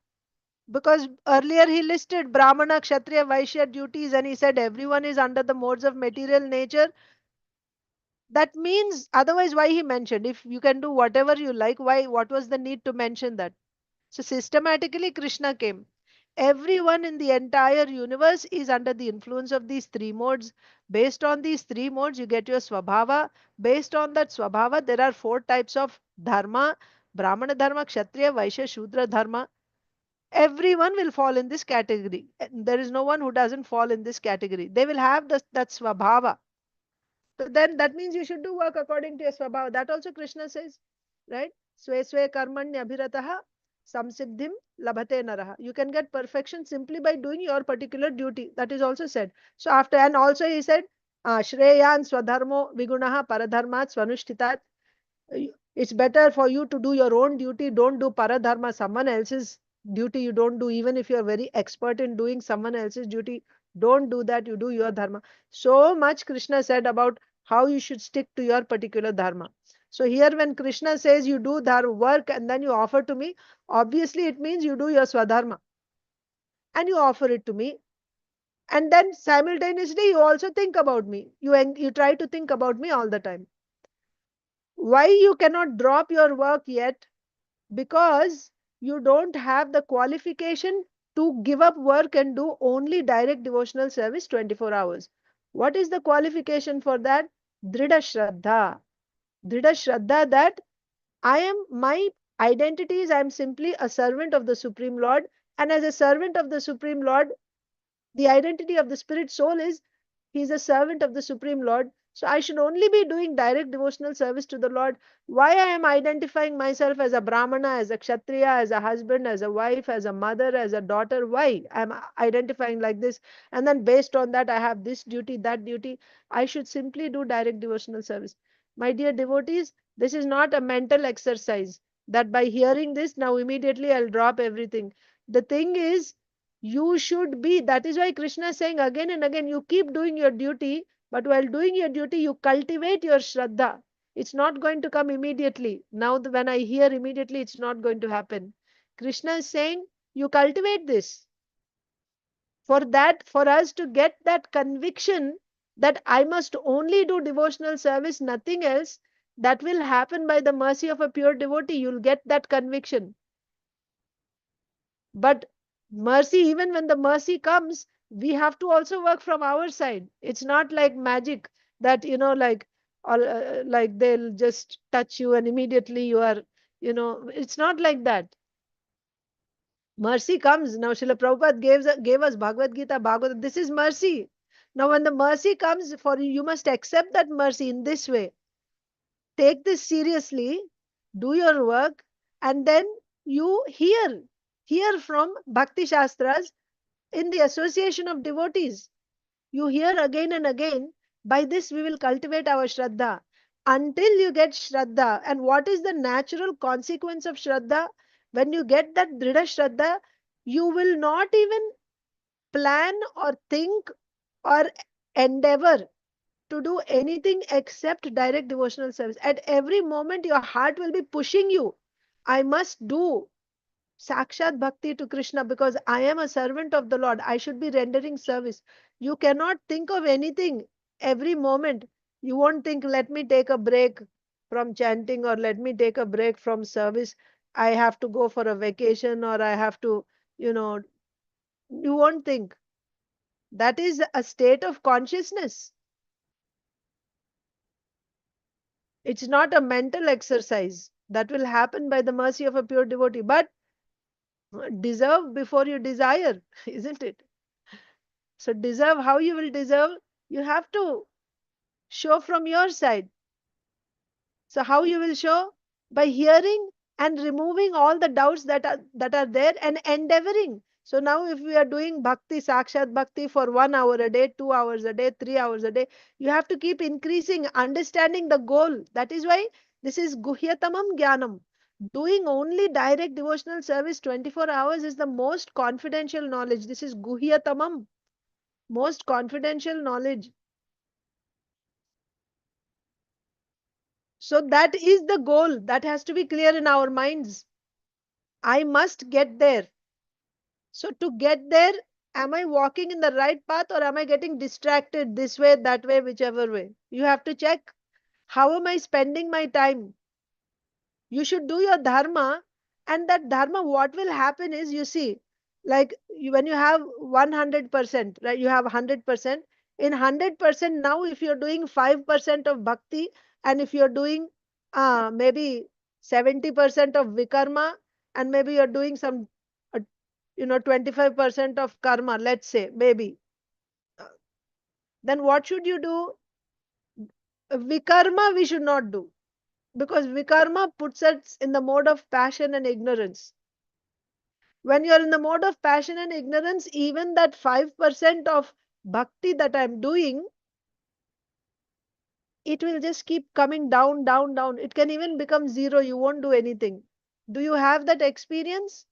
B: because earlier he listed Brahmana, Kshatriya, Vaishya duties and he said everyone is under the modes of material nature. That means, otherwise why he mentioned, if you can do whatever you like, why, what was the need to mention that? So systematically Krishna came. Everyone in the entire universe is under the influence of these three modes. Based on these three modes, you get your Swabhava. Based on that Swabhava, there are four types of Dharma: Brahmana Dharma, Kshatriya, Vaishya, Shudra Dharma. Everyone will fall in this category. There is no one who doesn't fall in this category. They will have that Swabhava. So then that means you should do work according to your Swabhava. That also Krishna says, right? Swe swe karmanya abhirataha samsiddhim labhate naraha. You can get perfection simply by doing your particular duty. That is also said. So after, and also he said, Shreyan swadharmo vigunaha paradharmat swanushthitat. It's better for you to do your own duty. Don't do paradharma, someone else's duty. You don't do, even if you're very expert in doing someone else's duty. Don't do that. You do your dharma. So much Krishna said about how you should stick to your particular dharma. So here when Krishna says you do work and then you offer to me, obviously it means you do your swadharma and you offer it to me. And then simultaneously you also think about me. You try to think about me all the time. Why you cannot drop your work yet? Because you don't have the qualification to give up work and do only direct devotional service 24 hours. What is the qualification for that? Dhrida Shraddha. Dhrida Shraddha, that my identity is I am simply a servant of the Supreme Lord, and as a servant of the Supreme Lord, the identity of the spirit soul is he is a servant of the Supreme Lord. So I should only be doing direct devotional service to the Lord. Why I am identifying myself as a Brahmana, as a Kshatriya, as a husband, as a wife, as a mother, as a daughter? Why I am identifying like this? And then based on that, I have this duty, that duty. I should simply do direct devotional service. My dear devotees, this is not a mental exercise that by hearing this, now immediately I'll drop everything. The thing is, you should be, that is why Krishna is saying again and again, you keep doing your duty, but while doing your duty, you cultivate your Shraddha. It's not going to come immediately. Now, when I hear immediately, it's not going to happen. Krishna is saying, you cultivate this. For that, for us to get that conviction that I must only do devotional service, nothing else, that will happen by the mercy of a pure devotee. You'll get that conviction. But mercy, even when the mercy comes, we have to also work from our side. It's not like magic that, like they'll just touch you and immediately you are, it's not like that. Mercy comes. Now, Srila Prabhupada gave us Bhagavad Gita, Bhagavad. This is mercy. Now, when the mercy comes for you, you must accept that mercy in this way. Take this seriously, do your work, and then you hear from Bhakti Shastras in the association of devotees. You hear again and again, by this we will cultivate our Shraddha. Until you get Shraddha. And what is the natural consequence of Shraddha? When you get that Dhrida Shraddha, you will not even plan or think or endeavor to do anything except direct devotional service. At every moment, your heart will be pushing you. I must do Sakshat Bhakti to Krishna because I am a servant of the Lord. I should be rendering service. You cannot think of anything every moment. You won't think, let me take a break from chanting or let me take a break from service. I have to go for a vacation or I have to, you know, you won't think. That is a state of consciousness. It's not a mental exercise that will happen by the mercy of a pure devotee, but deserve before you desire, isn't it? So, deserve, how you will deserve? You have to show from your side. So, how you will show? By hearing and removing all the doubts that are there and endeavoring. So now if we are doing bhakti, sakshat bhakti for 1 hour a day, 2 hours a day, 3 hours a day, you have to keep increasing, understanding the goal. That is why this is guhyatamam jnanam. Doing only direct devotional service 24 hours is the most confidential knowledge. This is guhyatamam, most confidential knowledge. So that is the goal that has to be clear in our minds. I must get there. So to get there, am I walking in the right path or am I getting distracted this way, that way, whichever way? You have to check. How am I spending my time? You should do your dharma, and that dharma, what will happen is, you see, like when you have 100%, right? You have 100%. In 100%, now if you're doing 5% of bhakti, and if you're doing maybe 70% of vikarma, and maybe you're doing some 25% of karma, let's say, maybe, then what should you do? Vikarma we should not do, because vikarma puts us in the mode of passion and ignorance. When you're in the mode of passion and ignorance, even that 5% of bhakti that I'm doing, it will just keep coming down, down, down. It can even become zero. You won't do anything. Do you have that experience?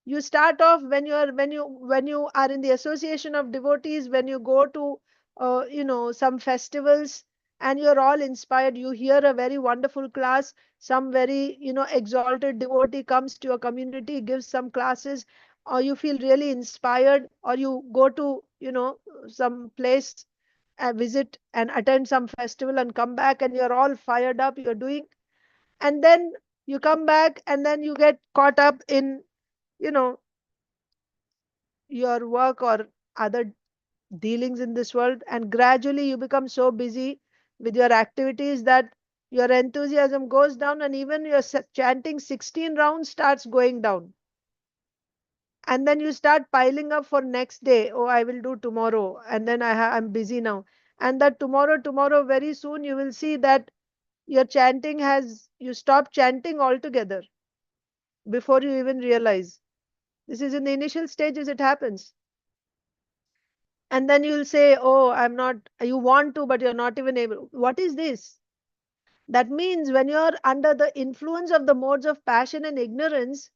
B: You start off when you are in the association of devotees, when you go to some festivals, and you're all inspired. You hear a very wonderful class, some very exalted devotee comes to your community, gives some classes, or you feel really inspired, or you go to some place, visit and attend some festival and come back and you're all fired up, you're doing, and then you come back and then you get caught up in you know your work or other dealings in this world, and gradually you become so busy with your activities that your enthusiasm goes down, and even your chanting 16 rounds starts going down, and then you start piling up for next day. Oh, I will do tomorrow, and then I'm busy now, and that tomorrow very soon you will see that your chanting has you stop chanting altogether before you even realize. This is in the initial stages it happens. And then you'll say, oh, I'm not, you want to, but you're not even able. What is this? That means when you're under the influence of the modes of passion and ignorance,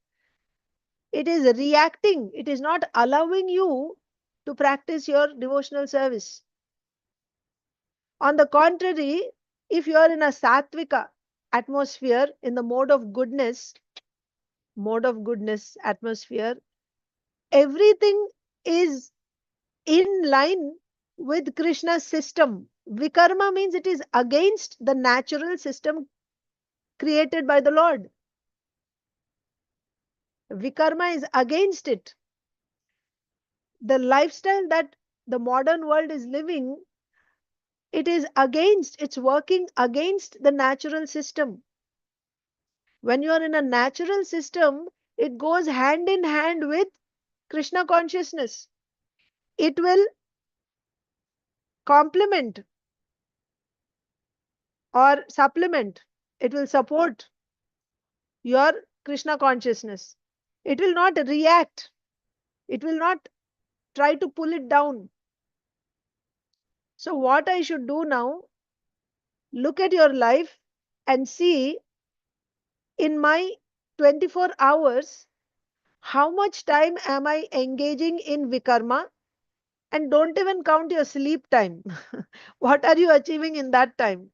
B: it is reacting. It is not allowing you to practice your devotional service. On the contrary, if you are in a sattvika atmosphere, in the mode of goodness atmosphere, everything is in line with Krishna's system. Vikarma means it is against the natural system created by the Lord. Vikarma is against it. The lifestyle that the modern world is living, it is against, it's working against the natural system. When you are in a natural system, it goes hand in hand with Krishna consciousness. It will complement or supplement. It will support your Krishna consciousness. It will not react. It will not try to pull it down. So, what I should do now, look at your life and see in my 24 hours, how much time am I engaging in Vikarma? And don't even count your sleep time. What are you achieving in that time?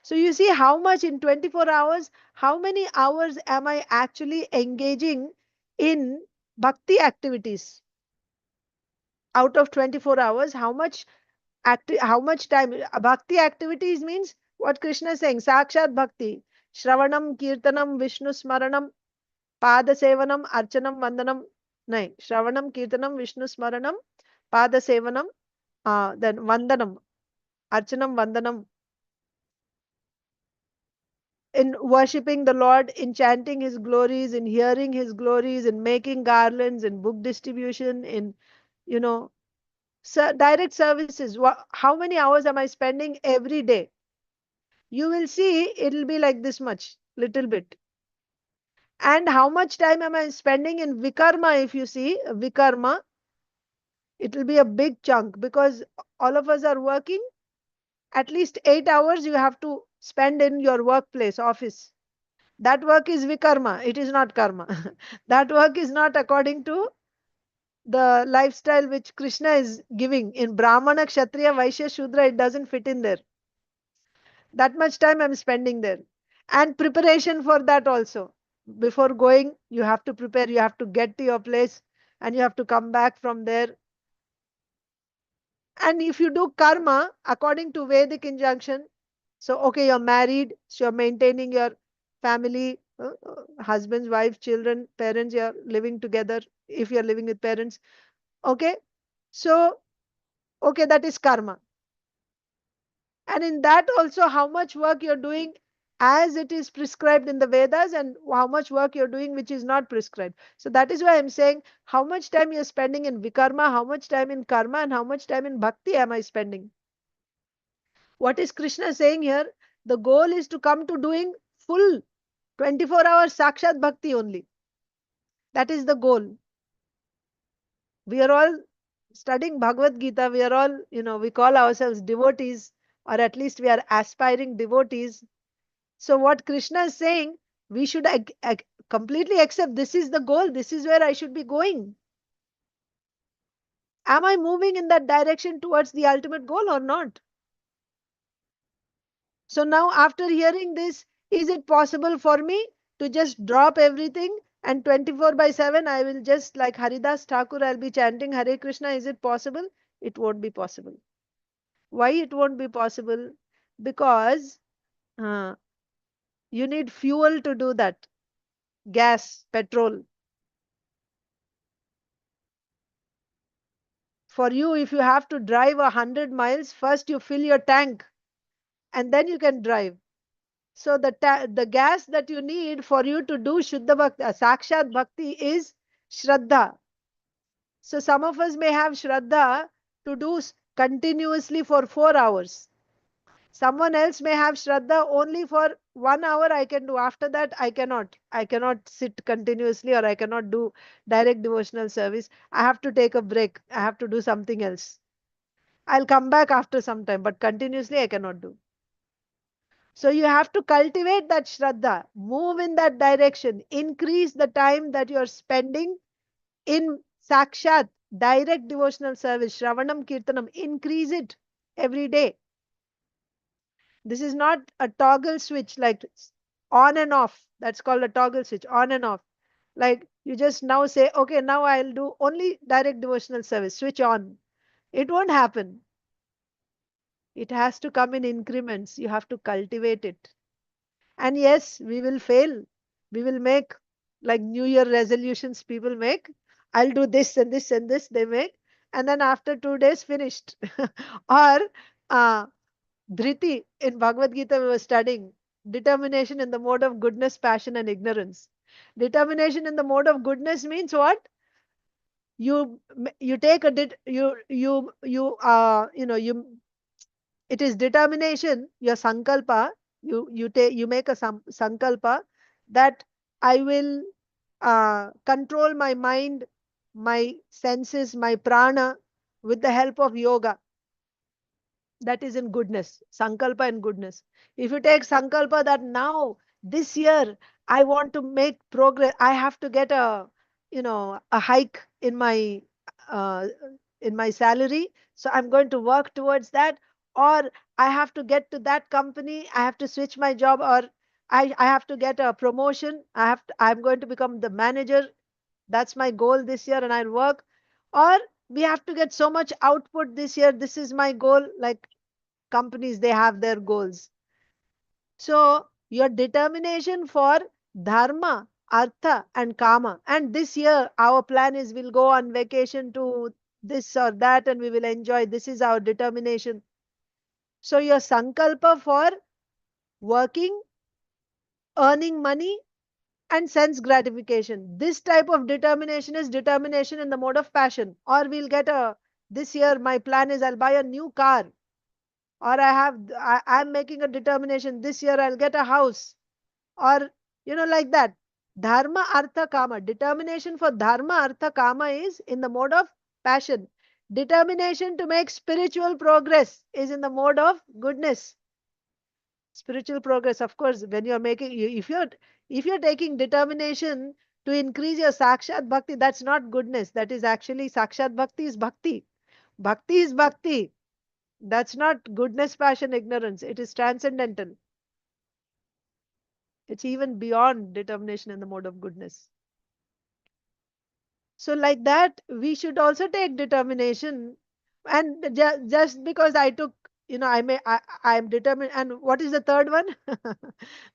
B: So you see how much in 24 hours, how many hours am I actually engaging in bhakti activities? Out of 24 hours, how much time? Bhakti activities means what Krishna is saying, Sakshat Bhakti, Shravanam, Kirtanam, Vishnu Smaranam, Pada Sevanam, Archanam, Vandanam. No, Shravanam, Kirtanam, Vishnu Smaranam, Pada Sevanam, then Vandanam, Archanam, Vandanam. In worshipping the Lord, in chanting His glories, in hearing His glories, in making garlands, in book distribution, in, you know, direct services. How many hours am I spending every day? You will see it'll be like this much, little bit. And how much time am I spending in Vikarma? If you see Vikarma, it will be a big chunk because all of us are working. At least 8 hours you have to spend in your workplace, office. That work is Vikarma, it is not karma. That work is not according to the lifestyle which Krishna is giving. In Brahmana, Kshatriya, Vaishya, Shudra, it doesn't fit in there. That much time I'm spending there. And preparation for that also. Before going, you have to prepare, you have to get to your place, and you have to come back from there. And if you do karma according to Vedic injunction, so okay, you're married, so you're maintaining your family, husbands, wives, children, parents, you're living together if you're living with parents. Okay, so okay, that is karma. And in that also, how much work you're doing as it is prescribed in the Vedas, and how much work you're doing which is not prescribed. So that is why I'm saying how much time you're spending in Vikarma, how much time in karma, and how much time in bhakti am I spending. What is Krishna saying here? The goal is to come to doing full 24 hours Sakshat Bhakti only. That is the goal. We are all studying Bhagavad Gita. We are all, we call ourselves devotees, or at least we are aspiring devotees. So what Krishna is saying, we should completely accept this is the goal. This is where I should be going. Am I moving in that direction towards the ultimate goal or not? So now after hearing this, is it possible for me to just drop everything and 24/7 I will just like Haridas Thakur, I'll be chanting Hare Krishna? Is it possible? It won't be possible. Why it won't be possible? Because you need fuel to do that. Gas, petrol. For you, if you have to drive 100 miles, first you fill your tank and then you can drive. So the gas that you need for you to do Shuddha Bhakti, Sakshat Bhakti is Shraddha. So some of us may have Shraddha to do continuously for 4 hours. Someone else may have Shraddha only for 1 hour I can do. After that, I cannot. I cannot sit continuously, or I cannot do direct devotional service. I have to take a break. I have to do something else. I'll come back after some time, but continuously I cannot do. So you have to cultivate that Shraddha, move in that direction, increase the time that you're spending in Sakshat, direct devotional service, Shravanam, Kirtanam, increase it every day. This is not a toggle switch like on and off. That's called a toggle switch, on and off. Like you just now say, okay, now I'll do only direct devotional service, switch on. It won't happen. It has to come in increments. You have to cultivate it. And yes, we will fail. We will make like New Year resolutions people make. I'll do this and this and this they make. And then after 2 days, finished. Or Dhriti in Bhagavad Gita we were studying. Determination in the mode of goodness, passion and ignorance. Determination in the mode of goodness means what? You take a it is determination, your sankalpa. You make a sankalpa that I will control my mind, my senses, my prana with the help of yoga. That is in goodness, sankalpa and goodness. If you take sankalpa that now this year I want to make progress, I have to get a hike uh, in my salary, so I'm going to work towards that. Or I have to get to that company, I have to switch my job, or I have to get a promotion, I'm going to become the manager. That's my goal this year and I'll work. Or we have to get so much output this year, this is my goal. Like companies, they have their goals. So your determination for dharma, artha and kama, and this year our plan is we'll go on vacation to this or that and we will enjoy, this is our determination. So your sankalpa for working, earning money and sense gratification, this type of determination is determination in the mode of passion. Or we'll get a, this year my plan is I'll buy a new car, or I'm making a determination this year I'll get a house, or like that. Dharma artha kama, determination for dharma artha kama is in the mode of passion. Determination to make spiritual progress is in the mode of goodness. Spiritual progress, of course, when you're making if you're taking determination to increase your sakshat bhakti, that's not goodness, that is actually sakshat bhakti is bhakti. Bhakti is bhakti. That's not goodness, passion, ignorance. It is transcendental. It's even beyond determination in the mode of goodness. So, like that, we should also take determination. And just because I took, I am determined. And what is the third one?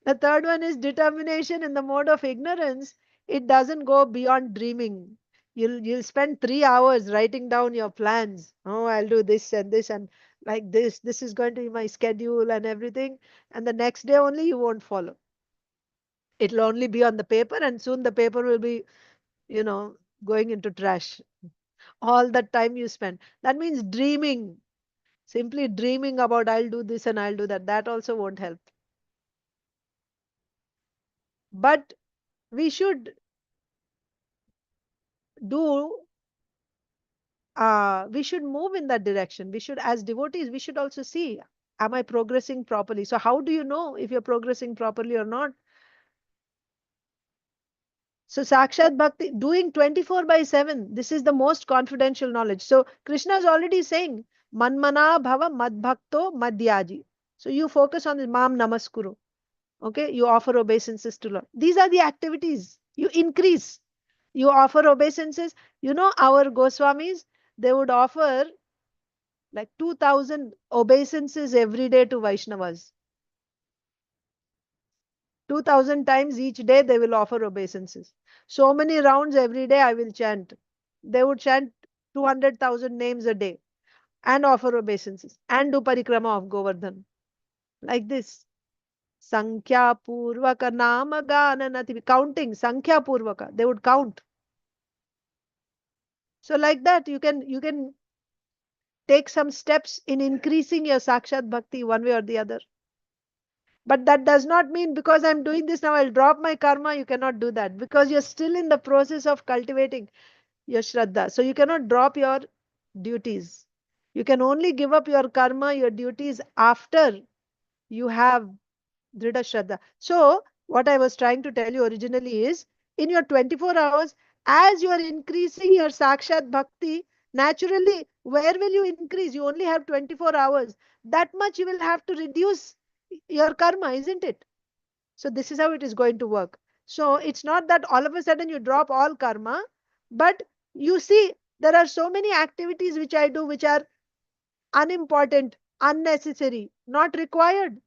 B: The third one is determination in the mode of ignorance. It doesn't go beyond dreaming. You'll spend 3 hours writing down your plans. Oh, I'll do this and like this. This is going to be my schedule and everything. And the next day only you won't follow. It'll only be on the paper, and soon the paper will be, you know, going into trash. All that time you spend. That means dreaming. Simply dreaming about I'll do this and I'll do that. That also won't help. But we should do we should move in that direction. We should, as devotees, we should also see, am I progressing properly? So how do you know if you're progressing properly or not? So Sakshat Bhakti, doing 24/7, this is the most confidential knowledge. So Krishna is already saying, Manmana bhava madbhakto madhyaji. So you focus on the Mam Namaskuru. Okay, you offer obeisances to Lord. These are the activities. You increase. You offer obeisances. Our Goswamis, they would offer like 2000 obeisances every day to Vaishnavas. 2000 times each day they will offer obeisances. So many rounds every day I will chant. They would chant 200,000 names a day and offer obeisances and do parikrama of Govardhan. Like this. Sankhya Purvaka Nama Gananati. Counting. Sankhya Purvaka. They would count. So like that you can take some steps in increasing your Sakshat Bhakti one way or the other. But that does not mean because I'm doing this now, I'll drop my karma. You cannot do that because you're still in the process of cultivating your Shraddha. So you cannot drop your duties. You can only give up your karma, your duties after you have Dhrida Shraddha. So what I was trying to tell you originally is in your 24 hours, as you are increasing your Sakshat Bhakti, naturally, where will you increase? You only have 24 hours. That much you will have to reduce your karma, isn't it? So this is how it is going to work. So it's not that all of a sudden you drop all karma, but you see there are so many activities which I do which are unimportant, unnecessary, not required.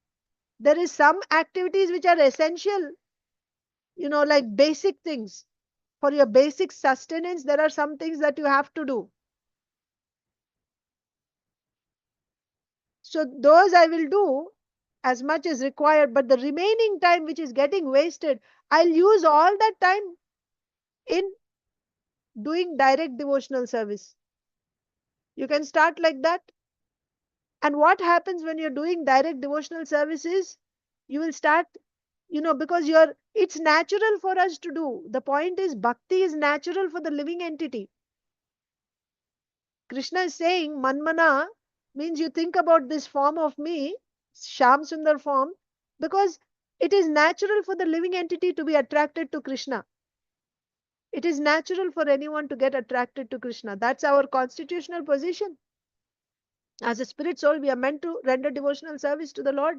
B: There is some activities which are essential, like basic things. For your basic sustenance, there are some things that you have to do. So those I will do as much as required, but the remaining time which is getting wasted, I'll use all that time in doing direct devotional service. You can start like that. And what happens when you're doing direct devotional service is you will start, because it's natural for us to do. The point is, bhakti is natural for the living entity. Krishna is saying, Manmana means you think about this form of me, Sham Sundar form, because it is natural for the living entity to be attracted to Krishna. It is natural for anyone to get attracted to Krishna. That's our constitutional position. As a spirit soul, we are meant to render devotional service to the Lord.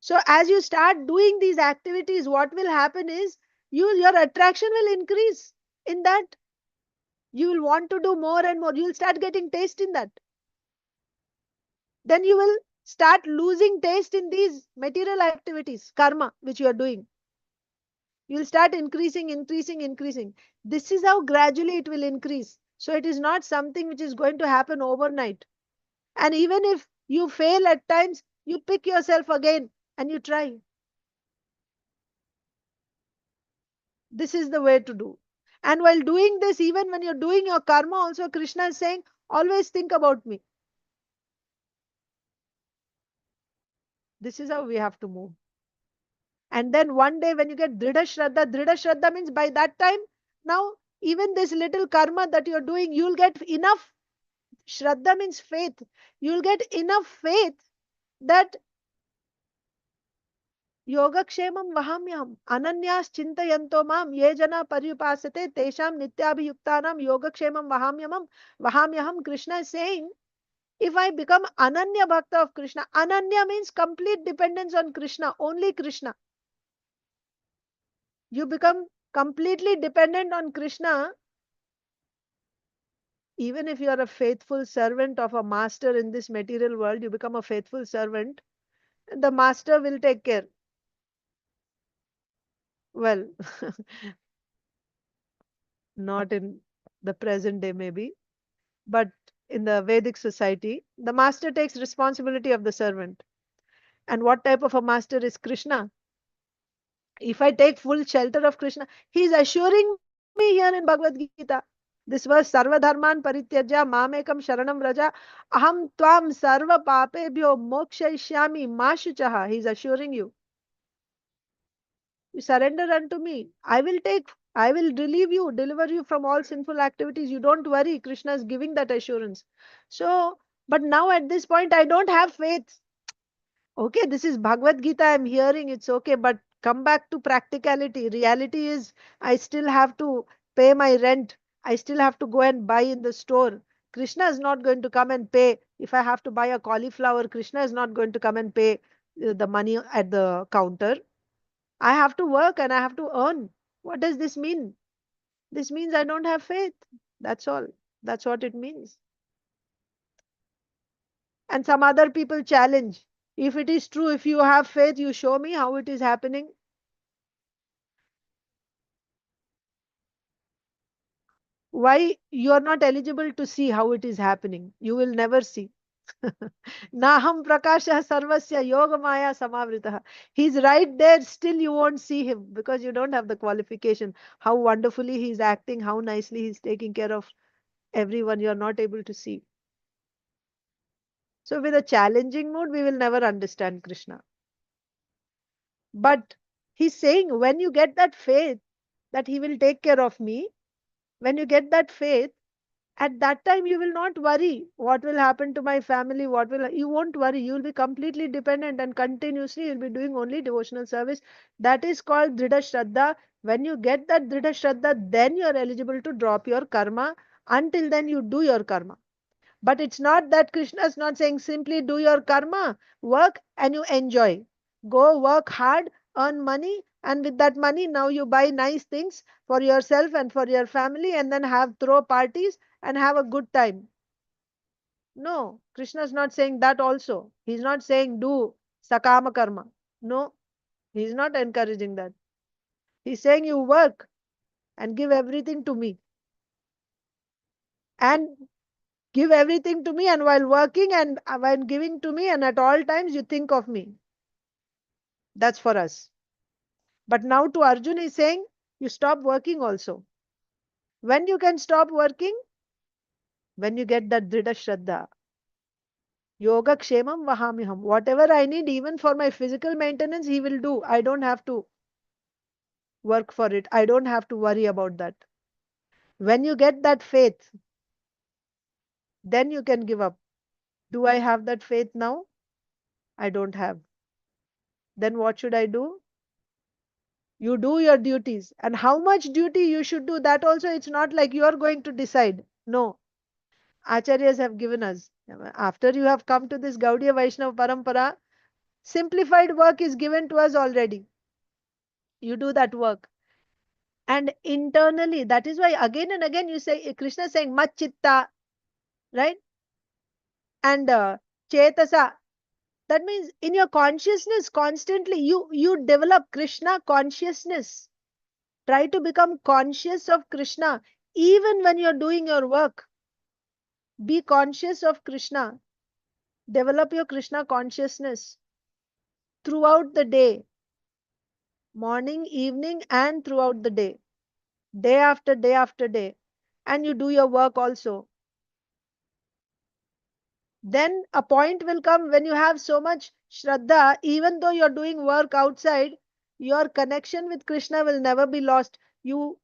B: So as you start doing these activities, what will happen is your attraction will increase in that. You will want to do more and more. You will start getting taste in that. Then you will start losing taste in these material activities, karma, which you are doing. You will start increasing. This is how gradually it will increase. So it is not something which is going to happen overnight. And even if you fail at times, you pick yourself again and you try. This is the way to do. And while doing this, even when you're doing your karma, also Krishna is saying, always think about me. This is how we have to move. And then one day when you get Dridha Shraddha means by that time, now even this little karma that you're doing, you'll get enough. Shraddha means faith. You'll get enough faith that Yogakshemam vahamyam ananyas chintayanto mam ye jana paryupasate tesham nityabhiyuktanam Yogakshemam vahamyam. Krishna is saying, if I become Ananya Bhakta of Krishna, Ananya means complete dependence on Krishna, only Krishna. You become completely dependent on Krishna, even if you are a faithful servant of a master in this material world, you become a faithful servant, the master will take care. Well, not in the present day, maybe, but in the Vedic society, the master takes responsibility of the servant. And what type of a master is Krishna? If I take full shelter of Krishna, he is assuring me here in Bhagavad Gita. This verse, Sarva Dharman Parityajya Mamekam Sharanam Vraja Aham Tvam Sarva Papebhyo Mokshayishyami Mashuchaha. He is assuring you. You surrender unto me. I will relieve you, deliver you from all sinful activities. You don't worry. Krishna is giving that assurance. So, but now at this point, I don't have faith. Okay, this is Bhagavad Gita, I'm hearing, it's okay, but come back to practicality. Reality is, I still have to pay my rent. I still have to go and buy in the store. Krishna is not going to come and pay. If I have to buy a cauliflower, Krishna is not going to come and pay the money at the counter. I have to work and I have to earn. What does this mean? This means I don't have faith. That's all. That's what it means. And some other people challenge. If it is true, if you have faith, you show me how it is happening. Why you are not eligible to see how it is happening? You will never see. Naham prakasha sarvasya yoga maya samavritah. He's right there, still you won't see him because you don't have the qualification. How wonderfully he's acting, how nicely he's taking care of everyone, you're not able to see. So with a challenging mood, we will never understand Krishna. But he's saying, when you get that faith that he will take care of me, when you get that faith, at that time you will not worry what will happen to my family, you won't worry. You will be completely dependent and continuously you'll be doing only devotional service. That is called Dridha Shraddha. When you get that Dridha Shraddha, then you are eligible to drop your karma. Until then you do your karma. But it's not that Krishna is not saying simply do your karma, work and you enjoy. Go work hard, earn money, and with that money, now you buy nice things for yourself and for your family, and then throw parties and have a good time. No, Krishna is not saying that also. He's not saying do sakama karma. No, he's not encouraging that. He's saying you work and give everything to me. And give everything to me, and while working and while giving to me, and at all times you think of me. That's for us. But now to Arjun is saying, you stop working also. When you can stop working? When you get that Dhrida Shraddha. Yoga Kshemam Vahamiham. Whatever I need, even for my physical maintenance, he will do. I don't have to work for it. I don't have to worry about that. When you get that faith, then you can give up. Do I have that faith now? I don't have. Then what should I do? You do your duties. And how much duty you should do, that also it's not like you are going to decide. No. Acharyas have given us. After you have come to this Gaudiya Vaishnava Parampara, simplified work is given to us already. You do that work. And internally, that is why again and again you say, Krishna is saying, Mat Chitta, right? And Chetasa. That means in your consciousness, constantly, you develop Krishna consciousness. Try to become conscious of Krishna. Even when you're doing your work, be conscious of Krishna. Develop your Krishna consciousness throughout the day, morning, evening, and throughout the day, day after day after day. And you do your work also. Then a point will come when you have so much Shraddha, even though you're doing work outside, your connection with Krishna will never be lost. You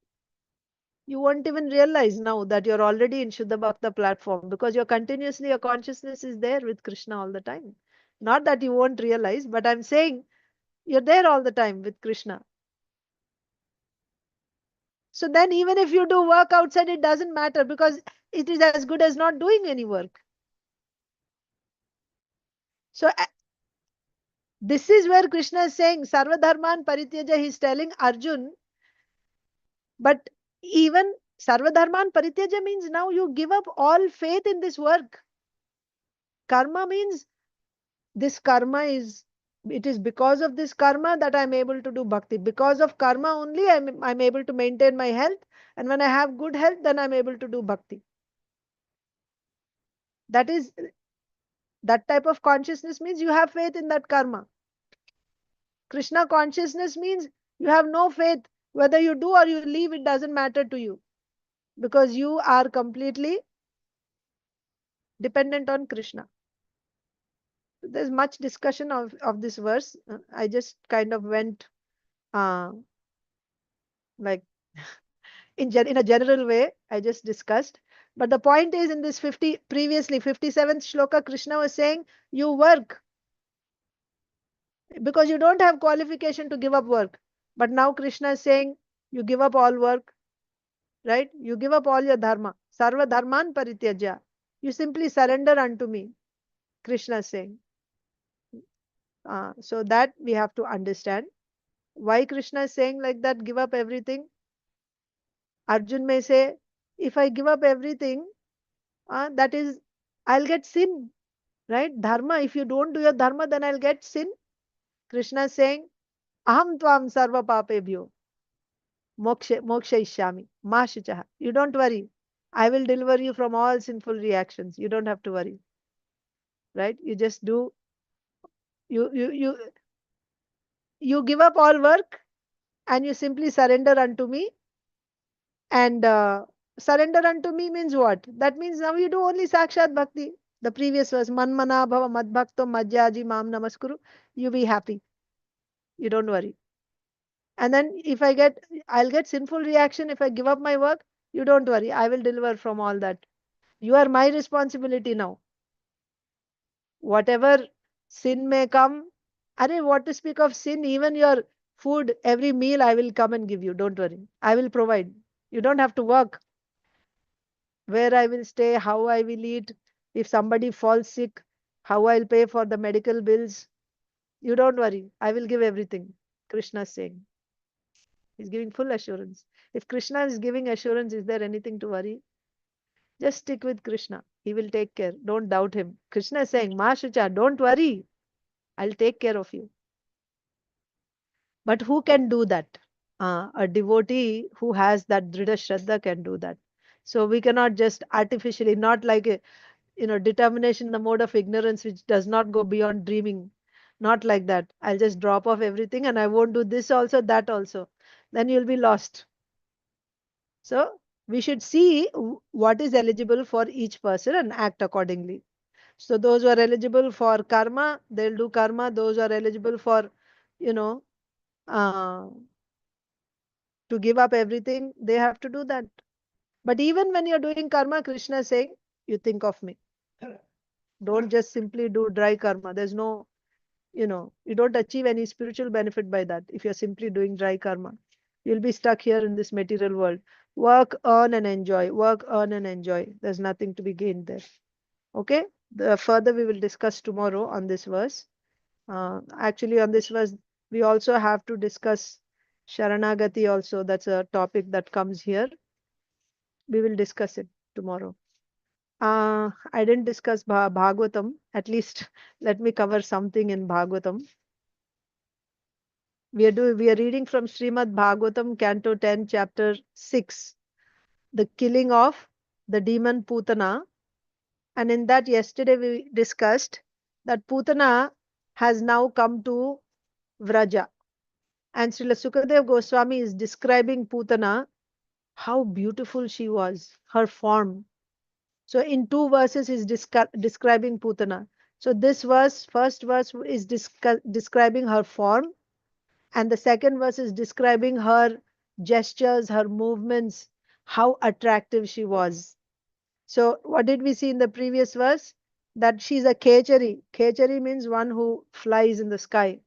B: won't even realize now that you're already in Shuddha Bhakta platform, because you're continuously, your consciousness is there with Krishna all the time. Not that you won't realize, but I'm saying you're there all the time with Krishna. So then even if you do work outside, it doesn't matter, because it is as good as not doing any work. So this is where Krishna is saying, Sarva Dharman Parityaja, he's telling Arjun, but even Sarva Dharman Parityaja means now you give up all faith in this work. Karma means this karma is, it is because of this karma that I'm able to do bhakti. Because of karma only I'm able to maintain my health. And when I have good health, then I'm able to do bhakti. That is, that type of consciousness means you have faith in that karma. Krishna consciousness means you have no faith. Whether you do or you leave, it doesn't matter to you, because you are completely dependent on Krishna. There's much discussion of this verse. I just kind of went like in a general way. I just discussed. But the point is, in this 57th shloka, Krishna was saying, you work because you don't have qualification to give up work. But now Krishna is saying, you give up all work, right? You give up all your dharma. Sarva dharman parityaja. You simply surrender unto me, Krishna is saying. So that we have to understand. Why Krishna is saying like that, give up everything? Arjun may say, if I give up everything, that is, I'll get sin, right? Dharma, if you don't do your dharma, then I'll get sin. Krishna is saying, Aham tvam sarva papebhyo moksha ishyami ma shuchaha. You don't worry. I will deliver you from all sinful reactions. You don't have to worry, right? You just do, you, you, you, you give up all work and you simply surrender unto me. And surrender unto me means what? That means now you do only Sakshat Bhakti. The previous verse, Manmana Bhava Madbhakto Madhyaji Mam Namaskuru. You be happy. You don't worry. And then if I'll get sinful reaction if I give up my work. You don't worry. I will deliver from all that. You are my responsibility now. Whatever sin may come, what to speak of sin, even your food, every meal I will come and give you. Don't worry. I will provide. You don't have to work. Where I will stay, how I will eat, if somebody falls sick, how I'll pay for the medical bills. You don't worry. I will give everything. Krishna is saying. He's giving full assurance. If Krishna is giving assurance, is there anything to worry? Just stick with Krishna. He will take care. Don't doubt him. Krishna is saying, Ma Shucha, don't worry. I'll take care of you. But who can do that? A devotee who has that Dhrida Shraddha can do that. So we cannot just artificially, not like a determination in the mode of ignorance, which does not go beyond dreaming. Not like that. I'll just drop off everything and I won't do this also, that also. Then you'll be lost. So We should see what is eligible for each person and act accordingly. So those who are eligible for karma, they'll do karma. Those who are eligible for, you know, uh, to give up everything, they have to do that. But even when you're doing karma, Krishna is saying, you think of me. Don't just simply do dry karma. There's no, you don't achieve any spiritual benefit by that if you're simply doing dry karma. You'll be stuck here in this material world. Work, earn, and enjoy. Work, earn, and enjoy. There's nothing to be gained there. Okay? The further we will discuss tomorrow on this verse. Actually, on this verse, we also have to discuss Sharanagati also. That's a topic that comes here. We will discuss it tomorrow. I didn't discuss Bhagavatam. At least let me cover something in Bhagavatam. We are reading from Srimad Bhagavatam, Canto 10, Chapter 6, the killing of the demon Putana. And in that, yesterday we discussed that Putana has now come to Vraja. And Srila Sukadev Goswami is describing Putana, how beautiful she was, her form. So in two verses, he's describing Putana. So this verse, first verse is describing her form, and the second verse is describing her gestures, her movements, how attractive she was. So what did we see in the previous verse? That she's a Kechari. Kechari means one who flies in the sky.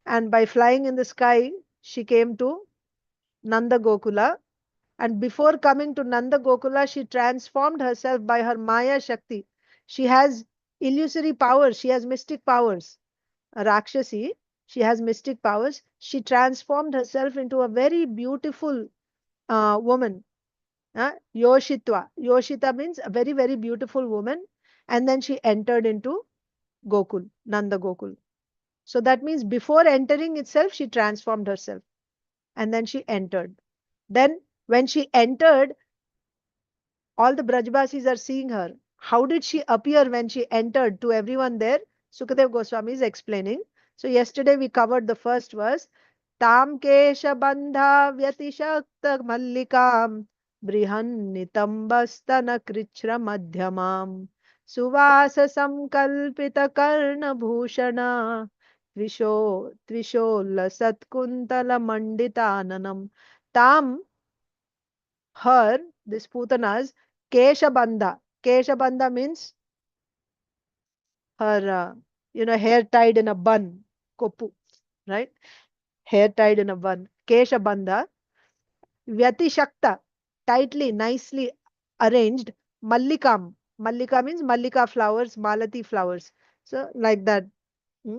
B: And by flying in the sky, she came to Nanda Gokula. And before coming to Nanda Gokula, she transformed herself by her Maya Shakti. She has illusory powers, she has mystic powers. A Rakshasi, she has mystic powers. She transformed herself into a very beautiful woman. Yoshitva. Yoshita means a very, very beautiful woman. And then she entered into Gokul, Nanda Gokul. So that means before entering itself, she transformed herself. And then she entered. Then when she entered, all the Brajbasis are seeing her. How did she appear when she entered to everyone there? Sukadev Goswami is explaining. So yesterday we covered the first verse. Tam kesha bandha vyatishakta mallikam brihan nitambastana krichra madhyamam suvasa samkalpita karna bhushana tvisholla satkuntala manditananam. Tam, her, this Putana's Keshabandha. Keshabandha means her, hair tied in a bun, kopu, right? Hair tied in a bun. Keshabandha. Vyatishakta, tightly, nicely arranged. Mallikam. Mallika means Mallika flowers, Malati flowers. So, like that. Hmm?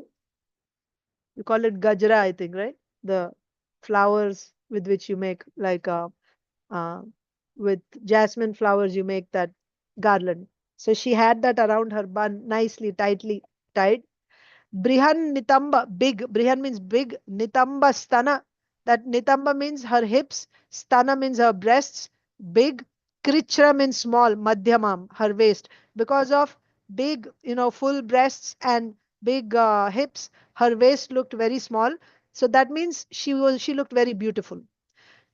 B: You call it Gajra, I think, right? The flowers with which you make, like uh, with jasmine flowers, you make that garland. So she had that around her bun, nicely, tightly tied. Brihan Nitamba, big. Brihan means big. Nitamba Stana. That Nitamba means her hips. Stana means her breasts. Big. Krichra means small. Madhyamam, her waist. Because of big, full breasts and big hips, her waist looked very small. So that means she looked very beautiful.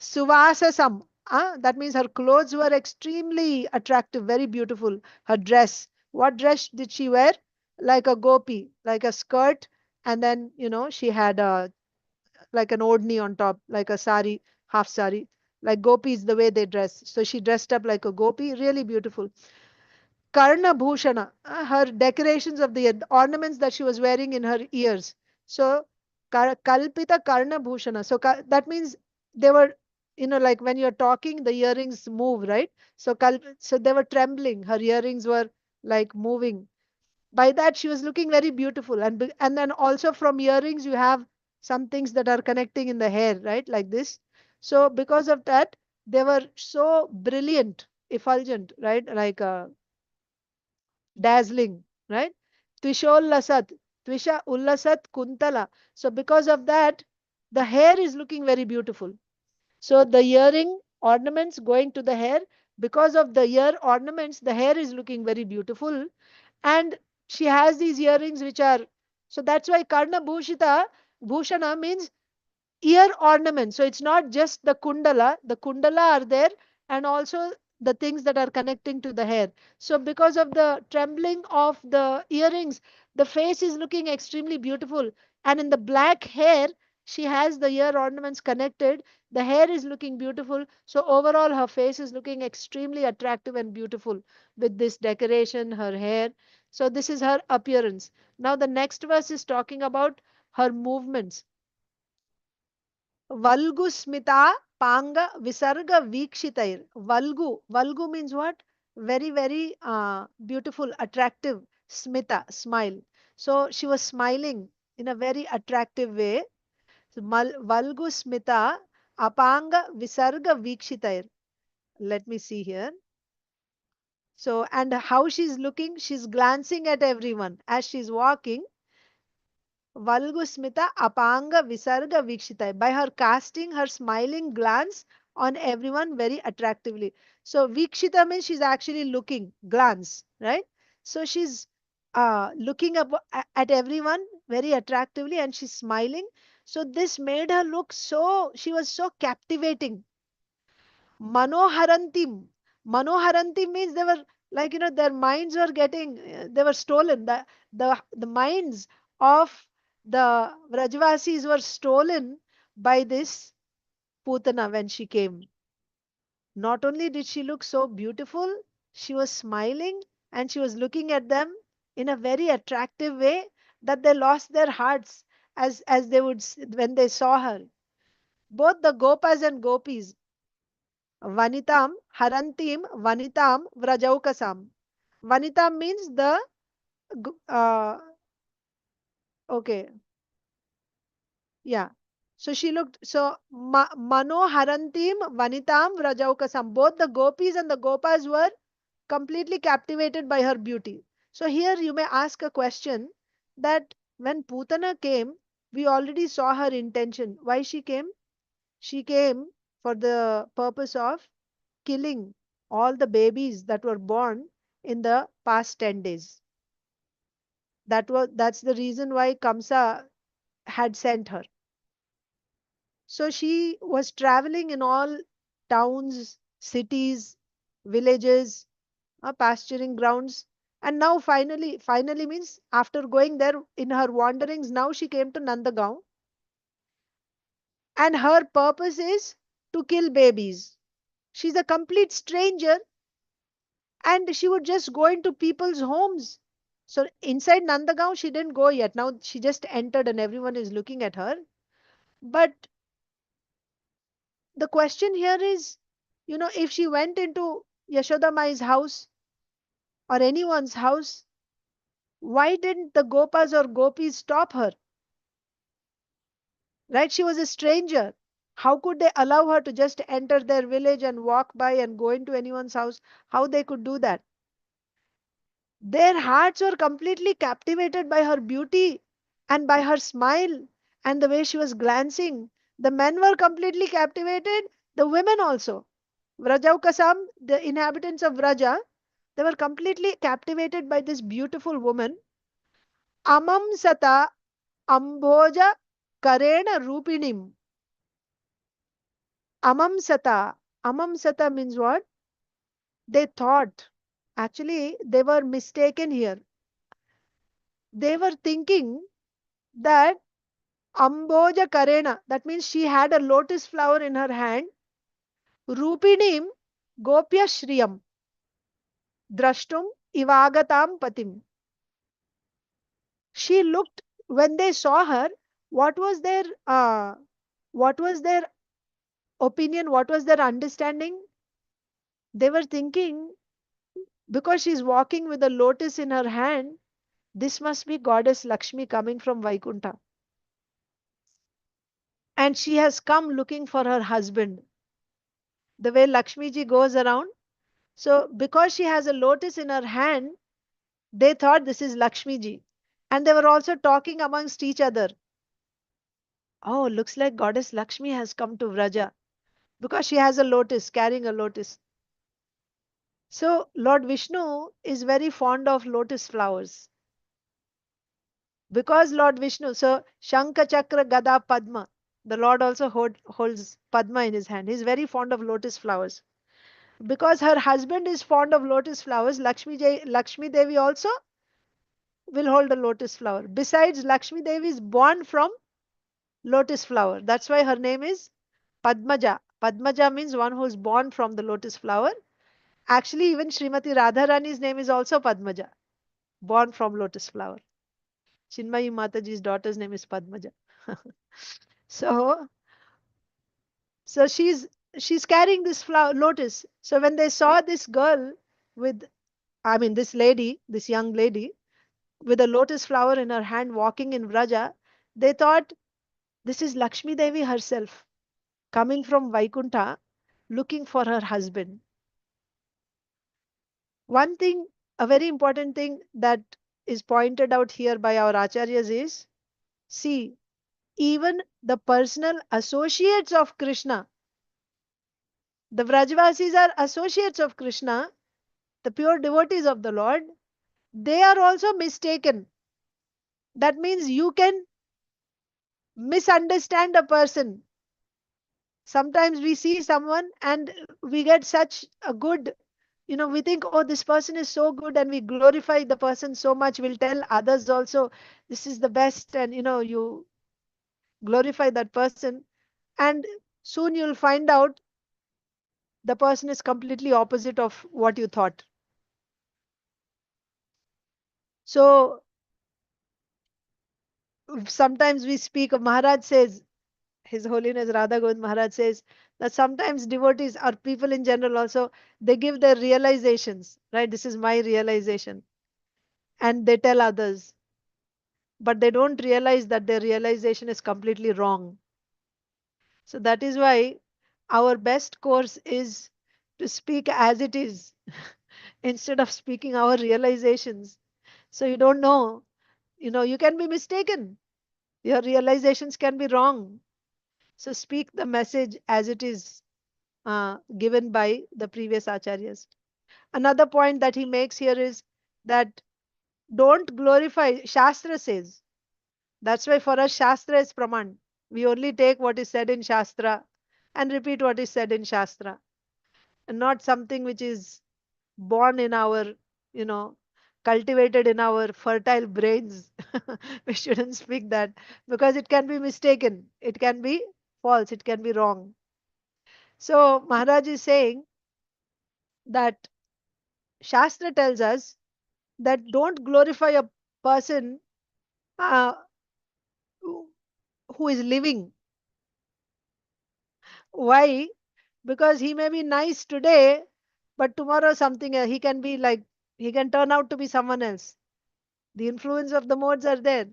B: Suvasasam. That means her clothes were extremely attractive, very beautiful. Her dress. What dress did she wear? Like a gopi, like a skirt, and then she had like an odni on top, like a sari, half sari. Like gopis, the way they dress. So she dressed up like a gopi, really beautiful. Karna Bhushana, her decorations of the ornaments that she was wearing in her ears. So Kalpita Karna Bhushana. So that means they were, like when you're talking, the earrings move, right? So they were trembling. Her earrings were like moving. By that, she was looking very beautiful. And then also from earrings, you have some things that are connecting in the hair, right? Like this. So because of that, they were so brilliant, effulgent, right? Like dazzling, right? Tvishollasat, Tvisha Ullasat Kuntala. So because of that, the hair is looking very beautiful. So the earring ornaments going to the hair, because of the ear ornaments, the hair is looking very beautiful. And she has these earrings which are, so that's why Karna Bhushana means ear ornament. So it's not just the kundala are there, and also the things that are connecting to the hair. So because of the trembling of the earrings, the face is looking extremely beautiful. And in the black hair, she has the ear ornaments connected. The hair is looking beautiful. So overall, her face is looking extremely attractive and beautiful with this decoration, her hair. So this is her appearance. Now the next verse is talking about her movements. Valgu smita panga visarga vikshitair. Valgu means what? Very, very beautiful, attractive. Smita, smile. So she was smiling in a very attractive way. So, Valgu smita apanga visarga vikshitair. Let me see here. So, and how she's looking, she's glancing at everyone as she's walking. Valgusmita apanga visarga vikshita. By her casting her smiling glance on everyone very attractively. So vikshita means she's actually looking, glance, right? So she's looking up at everyone very attractively and she's smiling. So this made her look so, she was so captivating. Manoharantim. Manoharantim means they were like, their minds were getting, they were stolen. The minds of the Vrajvasis were stolen by this Putana when she came. Not only did she look so beautiful, she was smiling and she was looking at them in a very attractive way that they lost their hearts as they would when they saw her. Both the gopas and gopis, Vanitam, Harantim, Vanitam, Vrajaukasam. Vanitam means the, okay, yeah. So she looked, so Mano Harantim, Vanitam, Vrajaukasam. Both the gopis and the gopas were completely captivated by her beauty. So here you may ask a question that when Putana came, we already saw her intention. Why she came? She came for the purpose of killing all the babies that were born in the past 10 days. That's the reason why Kamsa had sent her. So she was traveling in all towns, cities, villages, pasturing grounds. And now finally means after going there in her wanderings, now she came to Nandagaon. And her purpose is to kill babies. She's a complete stranger and she would just go into people's homes. So inside Nandagaon, she didn't go yet. Now she just entered and everyone is looking at her. But the question here is, if she went into Yashoda Mai's house or anyone's house, why didn't the gopas or gopis stop her? Right? She was a stranger. How could they allow her to just enter their village and walk by and go into anyone's house? How they could do that? Their hearts were completely captivated by her beauty and by her smile and the way she was glancing. The men were completely captivated, the women also. Vrajaukasam, the inhabitants of Vraja, they were completely captivated by this beautiful woman. Amam sata amboja karena rupinim. Amam sata. Amam sata means what? They thought. Actually, they were mistaken here. They were thinking that Amboja Karena, that means she had a lotus flower in her hand. Rupinim Gopya Shriyam Drashtum Ivagatam Patim. She looked, when they saw her, what was their what was their opinion, what was their understanding? They were thinking, because she's walking with a lotus in her hand, this must be goddess Lakshmi coming from Vaikuntha. And she has come looking for her husband. The way Lakshmi ji goes around. So because she has a lotus in her hand, they thought this is Lakshmi ji. And they were also talking amongst each other. Oh, looks like goddess Lakshmi has come to Vraja because she has a lotus, carrying a lotus. So Lord Vishnu is very fond of lotus flowers. Because Lord Vishnu, so Shankha Chakra Gada Padma, the Lord also holds Padma in his hand. He's very fond of lotus flowers. Because her husband is fond of lotus flowers, Lakshmi Devi also will hold a lotus flower. Besides, Lakshmi Devi is born from lotus flower. That's why her name is Padmaja. Padmaja means one who is born from the lotus flower. Actually, even Srimati Radharani's name is also Padmaja, born from lotus flower. Chinmayi Mataji's daughter's name is Padmaja. so, so she's carrying this flower lotus. So when they saw this girl with, I mean, this young lady with a lotus flower in her hand walking in Vraja, they thought this is Lakshmi Devi herself coming from Vaikuntha looking for her husband. One thing, a very important thing that is pointed out here by our acharyas is, see, even the personal associates of Krishna, the Vrajvasis are associates of Krishna, the pure devotees of the Lord, they are also mistaken. That means you can misunderstand a person. Sometimes we see someone and we get such a good, we think, oh, this person is so good, and we glorify the person so much. We'll tell others also, this is the best, and you glorify that person. And soon you'll find out the person is completely opposite of what you thought. So sometimes we speak of, Maharaj says, His Holiness Radha Govind Maharaj says that sometimes devotees or people in general also, they give their realizations, right? This is my realization. And they tell others, but they don't realize that their realization is completely wrong. So that is why our best course is to speak as it is instead of speaking our realizations. So you don't know, you can be mistaken. Your realizations can be wrong. So speak the message as it is given by the previous acharyas. Another point that he makes here is that don't glorify, Shastra says. That's why for us Shastra is Praman. We only take what is said in Shastra and repeat what is said in Shastra, and not something which is born in our, you know, cultivated in our fertile brains. We shouldn't speak that because it can be mistaken, it can be false, it can be wrong. So Maharaj is saying that Shastra tells us that don't glorify a person uh, who who is living. Why? Because he may be nice today, but tomorrow something he can be like, he can turn out to be someone else. The influence of the modes are there.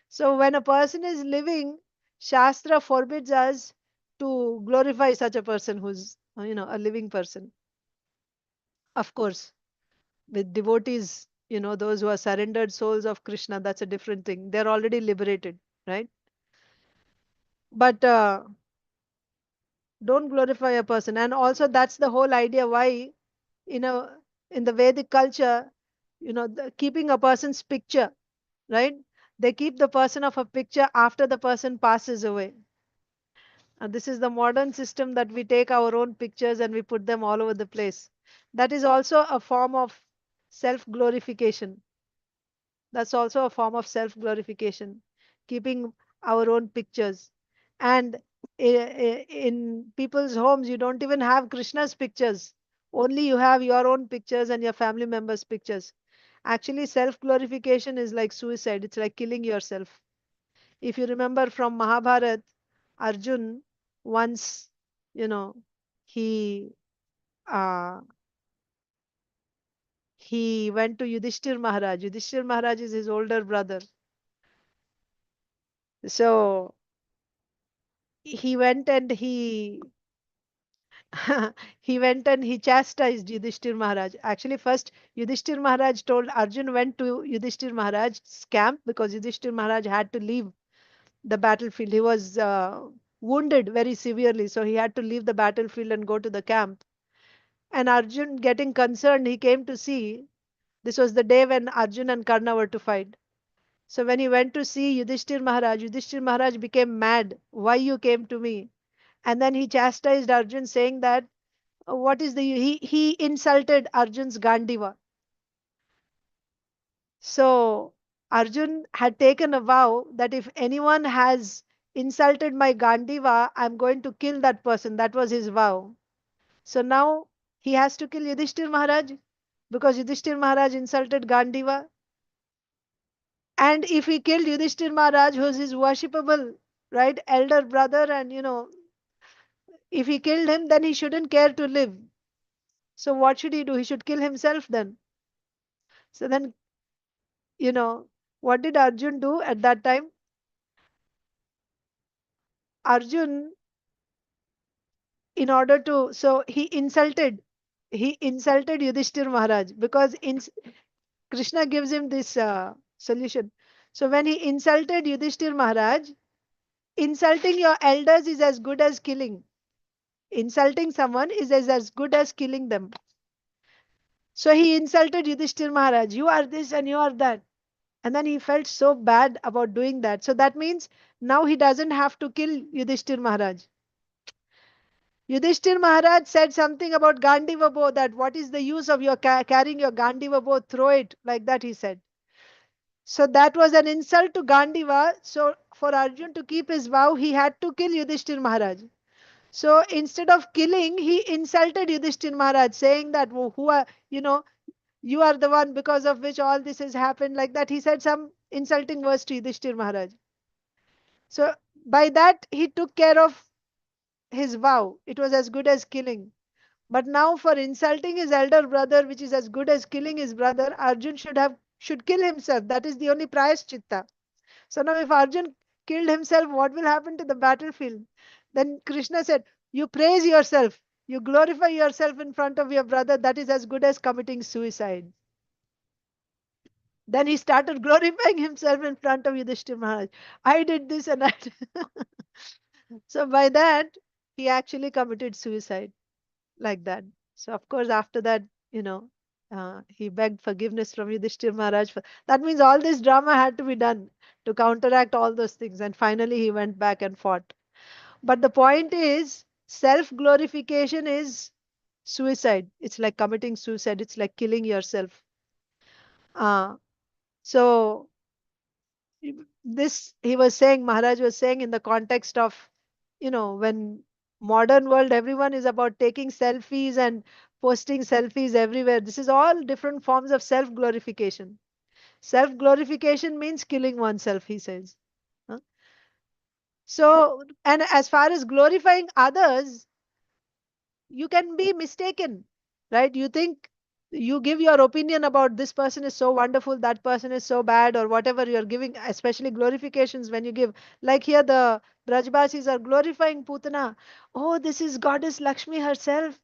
B: So when a person is living, Shastra forbids us to glorify such a person who's a living person. Of course, with devotees, those who are surrendered souls of Krishna, that's a different thing. They're already liberated, right? But don't glorify a person. And also that's the whole idea why, you know in the Vedic culture, keeping a person's picture, right? They keep the person of a picture after the person passes away. And this is the modern system, that we take our own pictures and we put them all over the place. That is also a form of self glorification. That's also a form of self glorification, keeping our own pictures. And in people's homes, you don't even have Krishna's pictures. Only you have your own pictures and your family members' pictures. Actually, self glorification is like suicide, it's like killing yourself. If you remember from Mahabharat, Arjun once, you know, he uh, he went to Yudhishthir Maharaj. Yudhishthir Maharaj is his older brother. So he went and he went and he chastised Yudhishthir Maharaj. Actually, first Yudhishthir Maharaj told, Arjun went to Yudhishthir Maharaj's camp because Yudhishthir Maharaj had to leave the battlefield. He was wounded very severely, so he had to leave the battlefield and go to the camp. And Arjun, getting concerned, he came to see. This was the day when Arjun and Karna were to fight. So when he went to see Yudhishthir Maharaj became mad. Why you came to me? And then he chastised Arjun, saying that What is the he insulted Arjun's Gandiva. So Arjun had taken a vow that if anyone has insulted my Gandiva, I'm going to kill that person. That was his vow. So now he has to kill Yudhishthir Maharaj because Yudhishthir Maharaj insulted Gandiva. And if he killed Yudhishthir Maharaj, who's his worshipable, right, elder brother, and if he killed him, then he shouldn't care to live. So what should he do? He should kill himself then. So then, you know, what did Arjun do at that time? Arjun, in order to, so he insulted Yudhishthir Maharaj because Krishna gives him this solution. So when he insulted Yudhishthir Maharaj, insulting your elders is as good as killing. Insulting someone is as good as killing them. So he insulted Yudhishthir Maharaj. You are this and you are that. And then he felt so bad about doing that. So that means now he doesn't have to kill Yudhishthir Maharaj. Yudhishthir Maharaj said something about Gandiva bow, that what is the use of your carrying your Gandiva bow, throw it, like that he said. So that was an insult to Gandiva. So for Arjun to keep his vow, he had to kill Yudhishthir Maharaj. So instead of killing, he insulted Yudhishthir Maharaj, saying that, who are, you are the one because of which all this has happened, like that. He said some insulting words to Yudhishthir Maharaj. So by that, he took care of his vow. It was as good as killing. But now for insulting his elder brother, which is as good as killing his brother, Arjun should kill himself. That is the only prayaschitta. So now if Arjun killed himself, what will happen to the battlefield? Then Krishna said, you praise yourself, you glorify yourself in front of your brother, that is as good as committing suicide. Then he started glorifying himself in front of Yudhishthira Maharaj. I did this and I did. So by that, he actually committed suicide, like that. So of course, after that, he begged forgiveness from Yudhishthira Maharaj. That means all this drama had to be done to counteract all those things. And finally, he went back and fought. But the point is, self-glorification is suicide. It's like committing suicide. It's like killing yourself. Uh, so this, he was saying, Maharaj was saying in the context of, when modern world, everyone is about taking selfies and posting selfies everywhere. This is all different forms of self-glorification. Self-glorification means killing oneself, he says. Huh? So, and as far as glorifying others, you can be mistaken, right? You think, you give your opinion about this person is so wonderful, that person is so bad, or whatever you're giving, especially glorifications when you give. Like here, the Brajbasis are glorifying Putana. Oh, this is Goddess Lakshmi herself.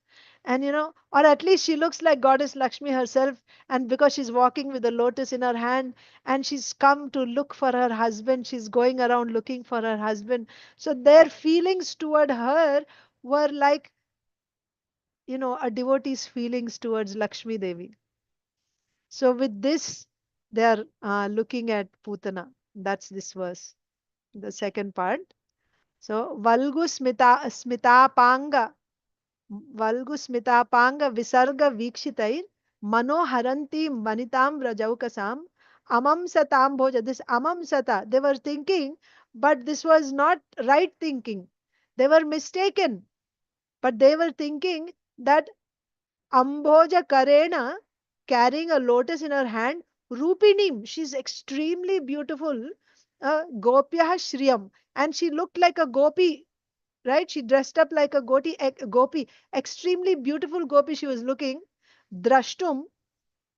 B: And or at least she looks like Goddess Lakshmi herself. And because she's walking with a lotus in her hand, and she's come to look for her husband, she's going around looking for her husband. So their feelings toward her were like, a devotee's feelings towards Lakshmi Devi. So with this, they are looking at Putana. That's this verse, the second part. So Valgu Smitapanga Visarga Vikshitai Manoharanti Manitam Rajaukasam Amam Satam Bhoja. This Amam Sata, they were thinking, but this was not right thinking. They were mistaken, but they were thinking that Amboja Karena, carrying a lotus in her hand, Rupinim, she's extremely beautiful. Gopya Shriyam, and she looked like a gopi, right? She dressed up like a gopi, extremely beautiful gopi she was looking. Drashtum,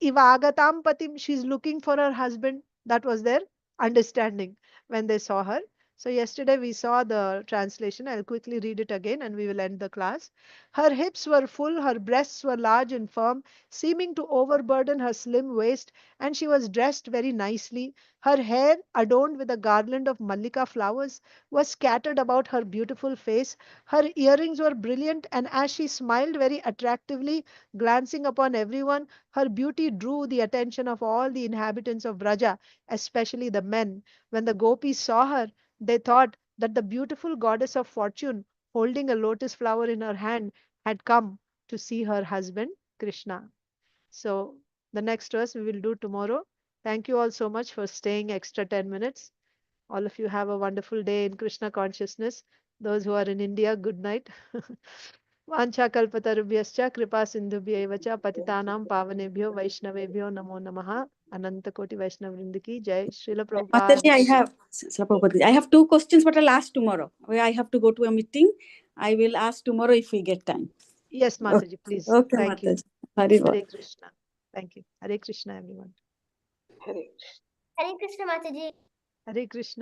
B: Ivagatam Patim, she's looking for her husband. That was their understanding when they saw her. So yesterday we saw the translation. I'll quickly read it again and we will end the class. Her hips were full, her breasts were large and firm, seeming to overburden her slim waist, and she was dressed very nicely. Her hair, adorned with a garland of mallika flowers, was scattered about her beautiful face. Her earrings were brilliant, and as she smiled very attractively, glancing upon everyone, her beauty drew the attention of all the inhabitants of Braja, especially the men. When the gopis saw her, they thought that the beautiful goddess of fortune, holding a lotus flower in her hand, had come to see her husband, Krishna. So the next verse we will do tomorrow. Thank you all so much for staying extra 10 minutes. All of you have a wonderful day in Krishna consciousness. Those who are in India, good night. Vancha kalpatarubhyascha kripa sindhubhya cha patitanam pavanebhyo vaishnavebhyo namo namaha. Ananta Koti Vaishnav Vrinda ki jai. Srila
C: Mataji,
B: Prabhupada.
C: I have 2 questions, but I'll ask tomorrow. I have to go to a meeting. I will ask tomorrow if we get time.
B: Yes, Mataji, please.
C: Okay,
B: Thank you.
C: Mataji.
B: Hare Krishna. Thank you. Hare Krishna, everyone.
A: Hare
D: Hare Krishna Mataji.
B: Hare Krishna.